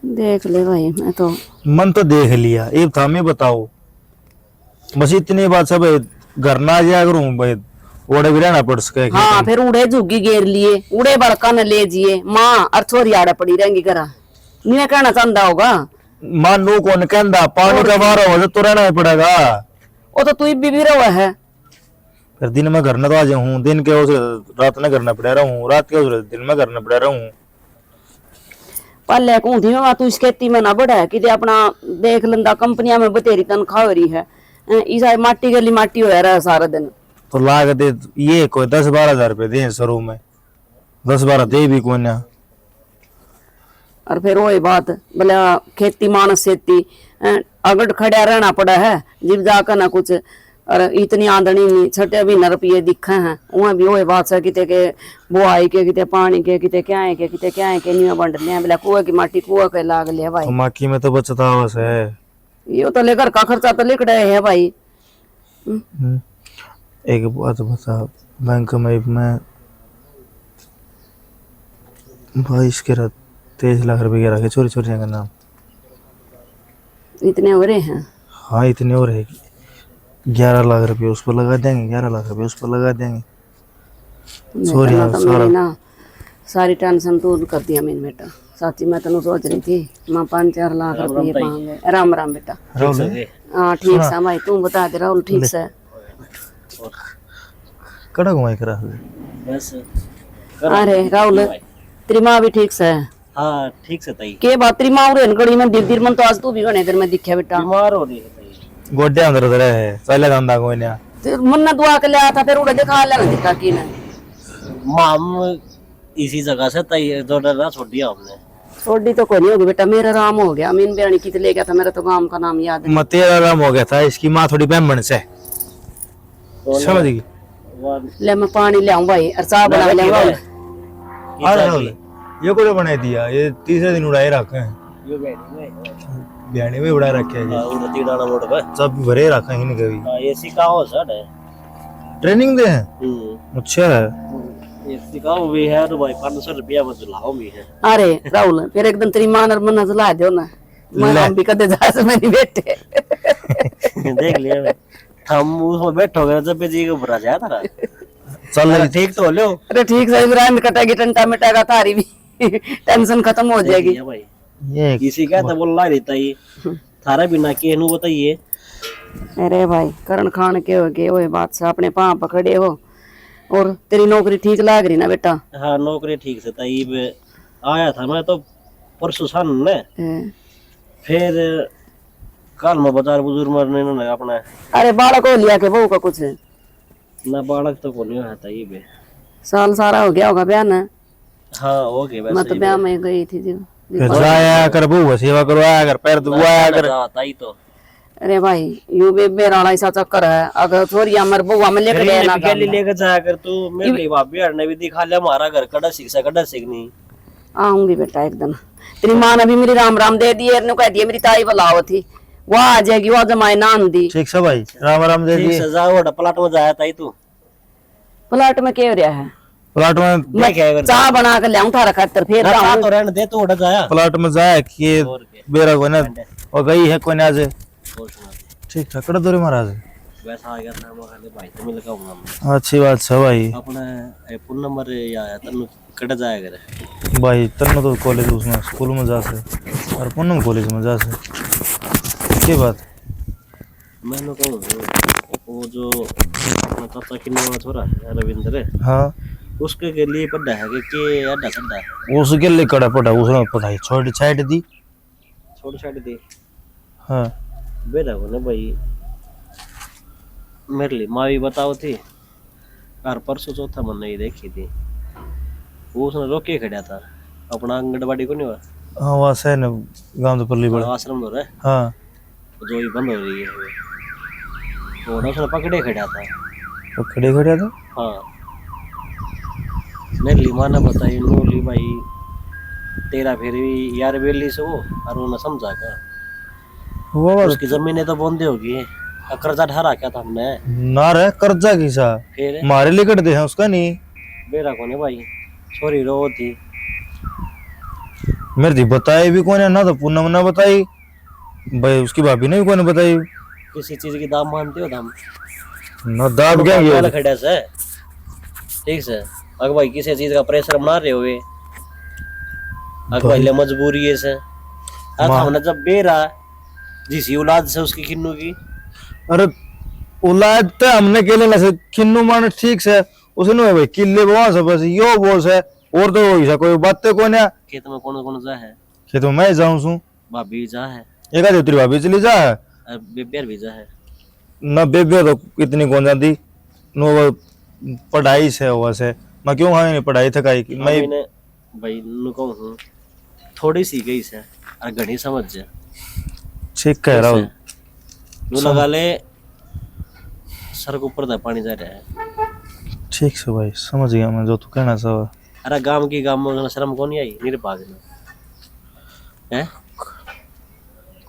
देख ले भाई, मैं तो मन तो देख लिया, एक था मैं बताओ बस इतनी बात सब घर ना जाया करूँ भाई, ओडे भी रहना पड़ सके। हाँ फिर उड़े झुग्गी घेर लिए, उड़े बड़का न ले जिए, माँ और छोरी आड़े पड़ी रहेंगी घर। नहीं कहना चाहता होगा मां नू कौन कहता, पानी का बार हो तो रहना ही पड़ेगा। वो तो तू भी रहा है। फिर दिन में घर न तो आ जाऊँ, दिन के उसे रात न करना पड़ा रहा हूँ, रात के उसे दिन में करना पड़ा रहा हूँ। पहले कहूँ मैं तू इस खेती में ना बढ़ा कि अपना देख लेंदा, कंपनिया में बतेरी तनख्वाह हो रही है। इस माटी गली माटी हो रहा है सारा दिन, तो लागत ये कोई 10-12 हजार रुपये दे शुरू में, 10-12 दे भी कोई ना। और फिर वही बात बोले खेती मानस सेती अगड़ खड़ा रहना पड़ा है जिब जाकर ना कुछ। और इतनी आमदनी नहीं, छठे भी न रुपये दिखे हैं वहाँ भी वही बात है, किते के बुआई के, किते पानी के, किते क्या है के नहीं बंड ले बोले कुएं की माटी कुएं के लाग ले भाई। माकी में तो बचत आवस है। ये तो लेकर का खर्चा तो लिख रहे हैं भाई। एक बात बता, बैंक में मैं 22 के 23 लाख रुपए रखे चोरी का नाम। इतने हो रहे हैं? हाँ इतने हो रहे, 11 लाख रुपए उस पर लगा देंगे, 11 लाख रुपए उस पर लगा देंगे। सॉरी तो ना सारी टेंशन दूर कर दिया मेरे बेटा। साची मैं तेन सोच रही थी मैं 5-4 लाख रुपये पाऊंगे। राम राम बेटा। हाँ ठीक है भाई, तू बता दे राहुल ठीक से कड़ा घुमाई करा बस। अरे राहुल तेरी माँ भी ठीक से? हाँ ठीक से ताई। के बात तेरी माँ उरे गड़ी में दिल मन तो आज तू भी गने देर में दिखा बेटा बीमार हो रही है ताई। गोड्डे अंदर उधर है पहले धंधा कोई ना। मन ने दुआ के लिया था फिर उड़े दिखा लेना दिखा की ने माम इसी जगह से ताई जो डरा छोड़ दिया हमने। छोड़ी तो कोई नहीं होगी बेटा, मेरा राम हो गया। मीन बेरानी की ले गया था, मेरा तो गांव का नाम याद है। तेरा राम हो गया था, इसकी माँ थोड़ी ब्राह्मण से समझ गई। ले मैं पानी ले आऊं भाई और चाय बना ले आऊं। ये को बना दिया, ये तीसरे दिन उड़ाए रखे हैं। ये बैठी बियाने में उड़ा रखे हैं हां उड़ती डाना मोड़ पे सब भरे रखा ही नहीं कभी। हां ये सिखाओ सर है ट्रेनिंग दे हैं। अच्छा है ये सिखाओ भी है तो भाई 500 रुपया बस लाओ भी है। अरे राहुल फिर एक दिन तेरी मां ने मन ला दो ना, मैं हम भी कदे जा से नहीं बैठे। देख लिया हम उसमें बैठोगे जब जी के ऊपर आ जाए तारा चल ठीक तो लो। अरे ठीक से इब्राहिम कटेगी टंटा मिटेगा तारी भी टेंशन खत्म हो जाएगी। भाई ये किसी का तो बोल रहता ही थारा बिना के नु बताइए। अरे भाई करण खान के हो गए वो बात से अपने पांव पकड़े हो। और तेरी नौकरी ठीक लग रही ना बेटा? हाँ नौकरी ठीक से ताई आया था मैं तो परसों सन ने फिर कल में बाजार बुजुर्ग मरने ने अपना। अरे बालक हो लिया के बहू का कुछ ना बालक तो को नहीं है ताई बे साल सारा हो गया होगा ब्याह ना? हाँ हो गया वैसे मैं तो ब्याह में गई थी जो जाया कर बहू सेवा करवाया कर पैर दुआया कर ताई तो। अरे भाई यू बेरा ऐसा चक्कर है, अगर छोरी मर बउआ में लेकर गए ना गली लेकर जाया कर तू। मेरी भाभी ने भी दिखा लिया हमारा घर कड़ा सीख नहीं। आऊंगी बेटा एक दिन। तेरी माँ ने भी मेरी राम राम दे दी है, कह दिया मेरी ताई बुलाओ थी वो आ जाएगी, वो जमाए नाम दी। ठीक से भाई राम राम दे दी। जाओ प्लाट में जाया ताई तू। प्लाट में क्या हो रहा है? प्लाट में चाह बना कर ले थारा खातर फिर तो रहने दे तू उड़ जाया प्लाट में जाया कि बेरा को ना और गई है कोई ना आज। ठीक है कड़ा दोरे महाराज वैसा आ गया था मैं खाली भाई तो मिल का अच्छी बात है भाई। अपने फोन नंबर या तन्नू कट जाया करे भाई तन्नू तो कॉलेज उसमें स्कूल में जा से और पुन्नम कॉलेज में जा से की बात। मैंने कहूँ वो जो अपना चाचा की नवा छोरा है रविंद्र हाँ उसके के लिए पढ़ा है कि अड्डा सड्डा है उसके लिए कड़ा पड़ा उसने पता है छोटी साइड दी छोटी साइड दी। हाँ बेटा को ना भाई मेरे लिए माँ भी बताओ थी और परसों चौथा मन नहीं देखी थी वो उसने रोके खड़ा था अपना आंगनबाड़ी को नहीं हुआ। हाँ वहाँ से ना गांव तो पल्ली बड़ा आश्रम हो रहा है हाँ जो ही बंद हो रही है वो ना उसने पकड़े खड़ा था तो खड़े खड़े था। हाँ मेरे लिए माँ ने बताई नूली भाई तेरा फिर भी यार बेली से वो और उन्हें समझा का वो उसकी जमीनें तो बंदी होगी कर्जा ढारा क्या था हमने ना रे कर्जा की सा फिर मारे लिखट दे हैं उसका नहीं बेरा को नहीं भाई छोरी रो थी मेरे दी बताई भी कौन है ना तो पूनम ना बताई भाई उसकी भाभी ने भी कौन बताई। किसी चीज की दाम मानते हो दाम ना दाब क्या ये खड़ा से ठीक से अगर भाई किसी चीज का प्रेशर बना रहे हुए अगर भाई ले मजबूरी है से हमने जब बेरा जिस औलाद से उसकी किन्नू की अरे औलाद तो हमने के लिए ना किन्नू मान ठीक से उसने भाई किले वहां से बस यो बोस है और तो ऐसा कोई बात तो कौन है। खेत में कौन कौन जा है? खेत में मैं जाऊं सू भाभी जा है एक आधी तेरी भाभी चली जा है बेबेर भी जा है ना बेबे तो इतनी कौन जाती नो पढ़ाई से हुआ से मैं क्यों हाँ नहीं पढ़ाई थकाई की मैं मैंने भाई नु कहूँ थोड़ी सी गई से और घनी समझ जा ठीक कह रहा हूँ नु लगा ले सर के ऊपर पानी जा रहा है। ठीक से भाई समझ गया मैं जो तू कहना चाह। अरे गांव में शर्म कौन नहीं आई मेरे पास है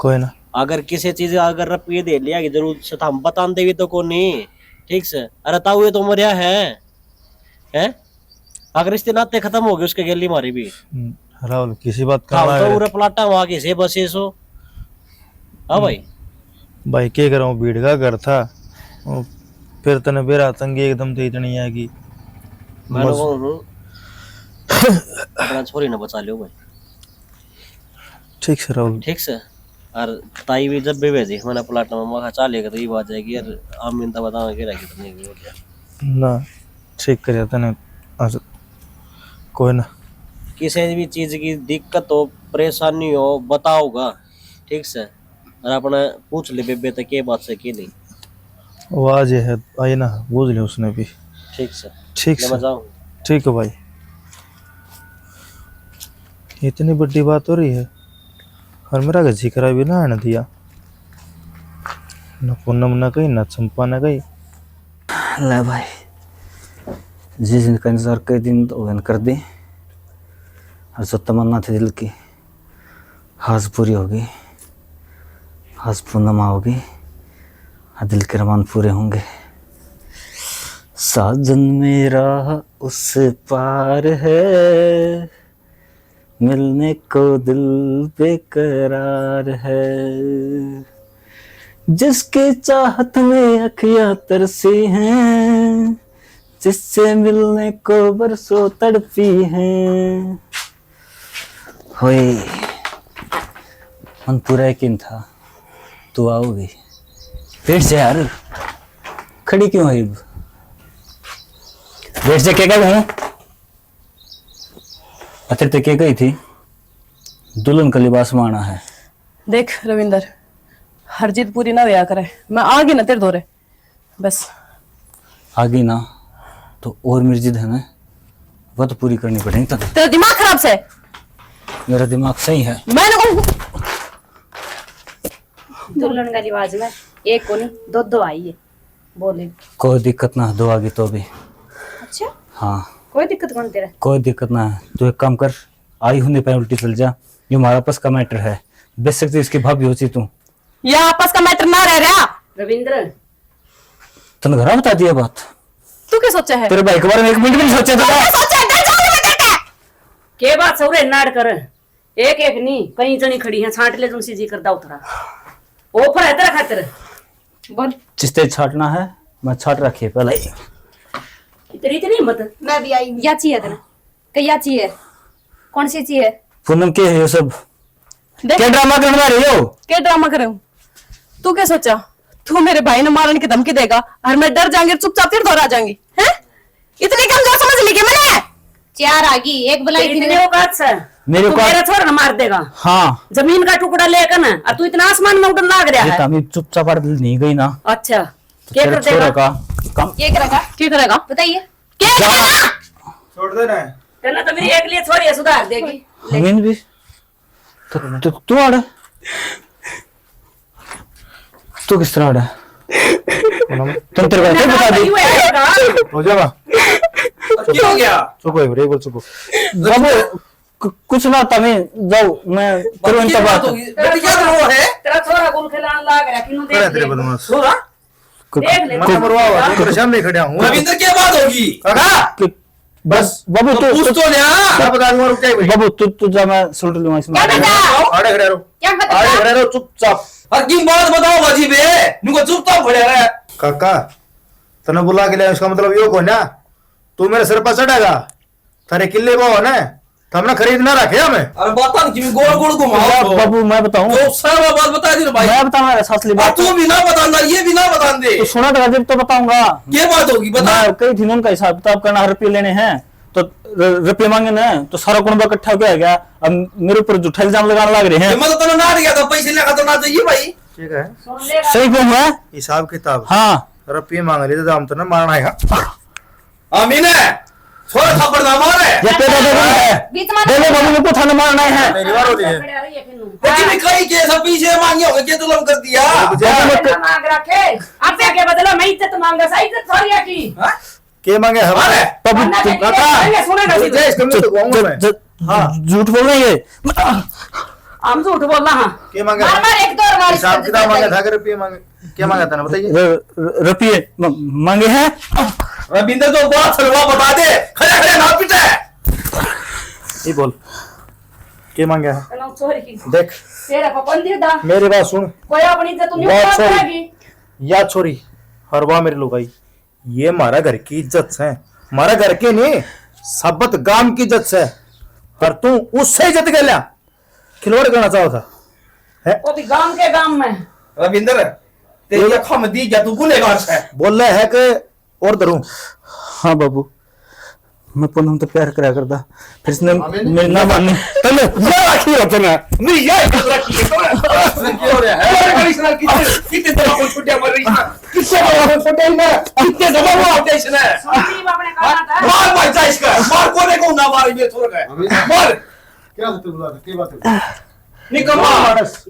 कोई ना अगर किसी चीज अगर रुपये दे लिया कि जरूर से हम बता देवी तो कौन नहीं ठीक से। अरे ताऊ ये तो मरिया है अगर रिश्ते नाते खत्म हो गए उसके गली मारी भी राहुल किसी बात का तो पूरा प्लाटा वहां के से बसे सो। हाँ भाई क्या करूं भीड़ का घर था फिर तने बेरा तंगी एकदम से इतनी है कि मैं हूँ अपना छोरी ना बचा लियो भाई। ठीक से राहुल ठीक से और ताई भी जब भी भेजी मैंने प्लाट में मखा चालेगा तो ये बात जाएगी यार आमीन तो बताओ कि रह कितने की हो गया ना ठीक कर तने कोई ना किसी भी चीज की दिक्कत हो परेशानी हो बताओगा ठीक से और अपने पूछ ले बेबे तो के बात से के नहीं वो आज है आई ना बोझ लिया उसने भी ठीक से ठीक से ठीक है भाई इतनी बड़ी बात हो रही है और मेरा का जिक्र भी ना आने दिया न पूनम न कही न चंपा न कही। ले भाई जिस दिन का इंतजार कई दिन तो वहन कर दी और जो तमन्ना थी दिल की आज पूरी होगी आज पूर्णिमा होगी और दिल के अरमान पूरे होंगे। साजन मेरा उस पार है मिलने को दिल बेकरार है जिसके चाहत में अखियां तरसी हैं जिससे मिलने को बरसों तड़पी हैं। होए मन पूरा यकीन था तू आओगी बैठ जा यार खड़ी क्यों है बैठ जा क्या कहूँ अतर तक क्या गई थी दुल्हन का लिबास माना है। देख रविंदर हर जीत पूरी ना हुआ करे मैं आगे ना तेरे धोरे बस आगे ना तो और मेरी जिद है ना वो तो पूरी करनी पड़ेगी। तेरा दिमाग खराब से मेरा दिमाग सही है। मैंने कहूँ दुल्हन का रिवाज में एक को नहीं दो दो आई है बोले कोई दिक्कत ना दो आगे तो भी। अच्छा हाँ कोई दिक्कत कौन तेरा कोई दिक्कत ना है तो एक काम कर आई होने पे उल्टी चल जा ये हमारा आपस का मैटर है बेच सकती इसकी भाभी होती तू ये आपस का मैटर ना रह रहा। रविंद्र तूने घर बता दिया बात तू क्या सोचा है तेरे भाई के बारे में एक मिनट भी नहीं सोचा था। के बात सौरे नाड़ कर एक एक नहीं कई जनी खड़ी है छांट ले तुमसे जी करदा उतरा ऑफर है तेरा खातिर बोल जिसते छाटना है मैं छाट रखी है पहले ही। इतनी इतनी हिम्मत मैं भी आई हूँ। या चाहिए तेरा क्या चाहिए कौन सी चाहिए पूनम के है ये सब देख क्या ड्रामा करवा रही हो क्या ड्रामा करे हूँ तू क्या सोचा तू मेरे भाई ने मारने की धमकी देगा और मैं डर जाऊंगी चुपचाप फिर दोहरा जाऊंगी हैं इतनी कमजोर समझ ली क्या मैंने चार आगी एक बुलाई थी इतने औकात से मेरे तू को मेरा छोरा मार देगा हाँ जमीन का टुकड़ा लेकर ना और तू इतना आसमान में उड़न लाग रहा ये है। काम चुपचाप नहीं गई ना अच्छा तो क्या तेरे कर छोरा देगा का काम क्या करेगा क्या करेगा बताइए क्या करेगा छोड़ देना तेना तो मेरी एक लिए छोरी है सुधार देगी हमीन भी तो तू आड़ा तू किस तरह आड़ा तुम तेरे भाई को बता दी हो जावा क्या हो गया चुप हो रे बोल चुप बाबू कुछ ना तमें जाओ मैं करूं इनका बात क्या करो है तेरा छोरा गुल खिलाने लाग रहा किनु करे देख तेरे ले बदमाश छोरा देख ले मत मरवाओ तेरे सामने खड़ा हूं रविंद्र क्या बात होगी काका बस बाबू तो पूछ तो लिया क्या बता दूंगा रुक जाए भाई बाबू तू जा मैं सुलट लूंगा इसमें आड़े खड़े रहो क्या बता आड़े खड़े रहो चुपचाप हर की बात बताओ बाजी बे नुको चुपचाप खड़े रहे काका तने बुला के ले उसका मतलब यो को ना तू मेरे सिर पर चढ़ेगा थारे किले को ना तो हमने खरीद ना रखे हमें अरे बता कि गोल गोल घुमाओ बाबू मैं बताऊं तो सारा बात बता दी ना भाई मैं बताऊं मेरे सासली और बात तू भी ना बताना ये भी ना बता दे तो सुना था जब तो बताऊंगा ये बात होगी बता मैं कई थी उनका हिसाब किताब करना रुपये लेने हैं तो रुपये मांगे ना तो सारा कुंबा इकट्ठा हो गया अब मेरे ऊपर झूठा इल्जाम लगाने लग रहे हैं मतलब तो ना गया तो पैसे लेगा तो ना चाहिए भाई ठीक है सही क्यों है हिसाब किताब हाँ रुपये मांग रही तो हम तो ना मारना है। अमीन है थोड़ा थप्पड़ ना मारे ये पेड़ा दे है बीच में देखो बाबू मेरे को थाने मारना है। मेरी बार होती है। लेकिन कई के सब पीछे मांगे होगे के जुल्म कर दिया मांग रखे आपसे क्या बदला मैं इज्जत मांगा सही इज्जत थोड़ी है की के मांगे हमारे बाबू सुनेगा झूठ बोल रहे हैं हम झूठ बोल रहा हां के मांगे मार एक दो बार हिसाब किताब मांगे था कि रुपये मांगे क्या मांगा था ना बताइए। रुपये मांगे हैं। रविंदर तो बात सलवा बता दे खड़े खड़े ना पिटे ये बोल के मांगे है चलो चोरी की देख तेरा पपन दे दा मेरी बात सुन कोई अपनी इज्जत नहीं बात उतार सही। पाएगी या छोरी हर वाह मेरे लुगाई ये हमारा घर की इज्जत है हमारा घर की नहीं सबत गांव की इज्जत है और तू उससे इज्जत कर लिया खिलवाड़ करना चाहो था वो भी गांव के गांव में रविंदर तेरी अखा में दी क्या तू गुनेगार है बोल रहे है कि और डरूं। हाँ बाबू मैं पूनम तो प्यार करा करता फिर इसने मेरी ना माननी चलो ये रखी होते ना नहीं ये रखी है क्या हो रहा है बड़ी सर कितने दफा को छुट्टियां मर रही है कितने दफा को छुट्टियां मर कितने दफा वो ऑपरेशन है संदीप अपने कहा था मार भाई जा इसका मार कोने को ना मार ये थोड़ा है मार क्या होते बुला क्या बात है निकम्मा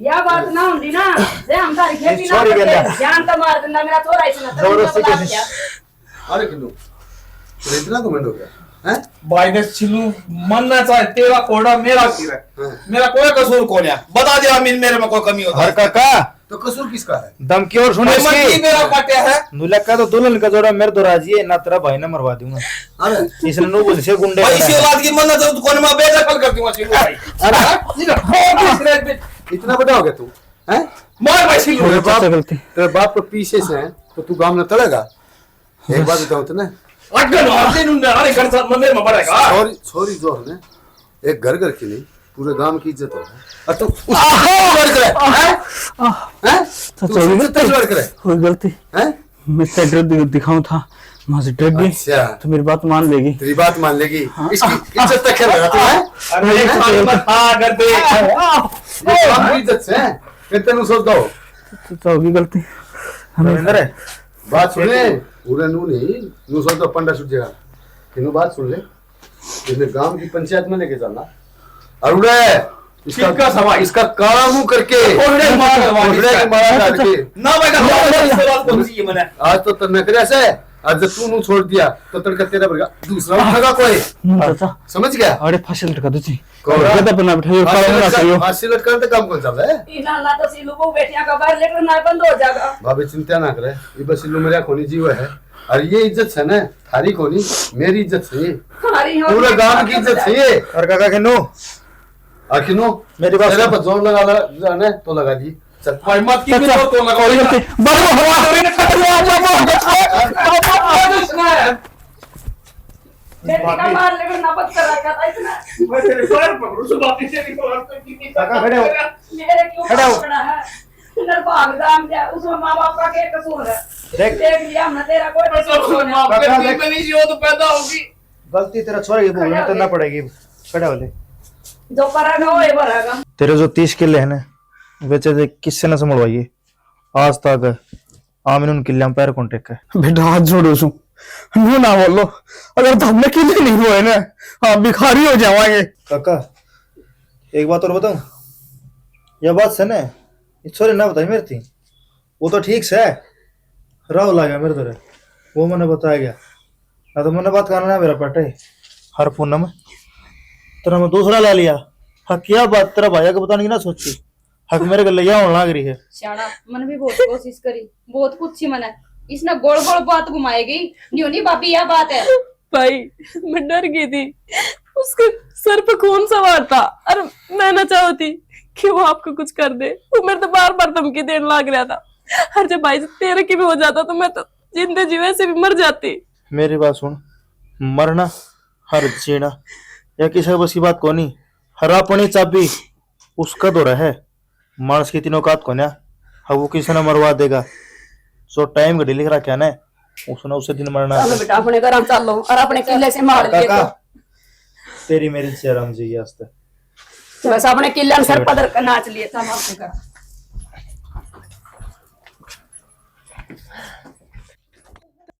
या बात ना होती ना से हम तारी खेती ना Sorry, करते बेटा। जान तो मार देना मेरा थोड़ा ऐसा ना जबरदस्ती कोशिश। अरे किलो तो इतना कमेंट हो गया हैं भाई ने छिलू मानना चाहे तेरा कोड़ा मेरा सिर है मेरा कोई कसूर कौन है बता दे अमीन मेरे में कोई कमी होता हर है काका तो कसूर किसका है धमकी और सुनो मन की इसकी मेरा काटे है नुलक का तो दुल्हन का जोड़ा मेरे तो राजी है ना तेरा भाई ने मरवा दूंगा अरे इसने नो बोल से गुंडे भाई इसी औलाद की मन्नत है तो कौन मैं बेदखल कर दूंगा छिलू भाई अरे इतना बड़ा हो गया तू हैं मार भाई छिलू तेरे बाप को पीछे से है तो तू गांव में तड़ेगा एक बात बताओ तो ना अगन और दिन उन्हें हमारे घर साथ मंदिर में बढ़ेगा छोरी छोरी जो है ना एक घर घर की नहीं पूरे गांव की इज्जत हो और तू उसको करे हैं तू इज्जत करे कोई गलती हैं मैं तेरे दिखाऊं था वहां से डर गई अच्छा तो मेरी बात मान लेगी तेरी बात मान लेगी इसकी इज्जत तक खेल रहा तू है अरे खाली मत आ कर दे गांव की इज्जत से फिर तेनू सोच दो तो होगी गलती रविंदर है बात सुने पूरे नू नहीं नू सोच दो पंडा छूट जाएगा तेनू बात सुन ले इन्हें गांव की पंचायत में लेके चलना अरुणे इसका सवाल इसका काला मुंह करके ओढ़े मार ओढ़े के मार डाल के ना बेटा इसके बाद कौन सी है मैंने आज तो तर नखरे से आज जब तू नू छोड़ दिया तो तड़का तेरा बरगा दूसरा उठेगा कोई चाचा समझ गया अरे फसल लटका दो जी कौन? गदा पर ना बैठो काला ना करियो फांसी लटकाने तो काम कौन चल रहा है इना ना तो सिलू को बेटियां का बाहर लेकर ना बंद हो जाएगा भाभी चिंता ना करे ये बस इल्लू मेरा खोनी जीव है और ये इज्जत है ना थारी खोनी मेरी इज्जत है ये हमारी हो पूरे गांव की इज्जत है ये और काका के नो आखिर नो मेरी बात तेरा सुन। पर जोर लगा जाने तो लगा जी चल भाई मत की भी तो लगा कोई गलती बाबू बेटी का मार लेकर ना बंद कर रखा था इतना मैं तेरे पैर पकड़ू सो बात से निकल तो की काका खड़े हो मेरे क्यों खड़ा हो। पकड़ा है इधर भाग जाम जा उसमें माँ बाप का क्या कसूर है देख। देख लिया हमने तेरा कोई कसूर नहीं मां काका, बेटी देख। बनी जो तो पैदा होगी गलती तेरा छोरा ये भूलने तो ना पड़ेगी खड़ा हो ले जो करेगा वो ही भरेगा तेरे जो 30 किले है ना बेचे थे किससे ना संभलवाइए आज तक आमिन उन किले में पैर कौन टेका है बेटा हाथ जोड़ो सु नो ना बोलो अगर हमने किले नहीं हुए ना हम भिखारी हो जाएंगे काका एक बात और बताऊं यह बात से ना ये छोरे ना बताई मेरी थी वो तो ठीक से राव लगा मेरे तरह वो मैंने बताया गया ना तो मैंने बात करना मेरा पटे हर फोन में तेरा मैं दूसरा ले लिया हाँ क्या बात तेरा भाई को बताने की ना सोची हक मेरे गले यहाँ होने लग रही है शाड़ा मन भी बहुत कोशिश करी बहुत कुछ ही मना इसने गोल गोल बात घुमाएगी नहीं भाभी यह बात है भाई मैं डर गई थी उसके सर पे खून सवार था और मैं ना चाहती कि वो आपको कुछ कर दे वो मेरे तो बार बार धमकी देने लग रहा था हर जब भाई तेरे की भी हो जाता तो मैं तो जिंदे जीवे से भी मर जाती मेरी बात सुन मरना हर जीना या किसी बस की बात को नहीं हर अपनी चाबी उसका दौरा है मानस की तीनों कात को ना हाँ वो किसी ने मरवा देगा जो टाइम घड़ी लिख रखा ना उसने उसे दिन मरना चलो बेटा अपने घर हम चल लो और अपने किले से मार लिए काका तेरी मेरी से राम जी आज तक बस अपने किले में सर पदर का नाच लिए था हम अपने घर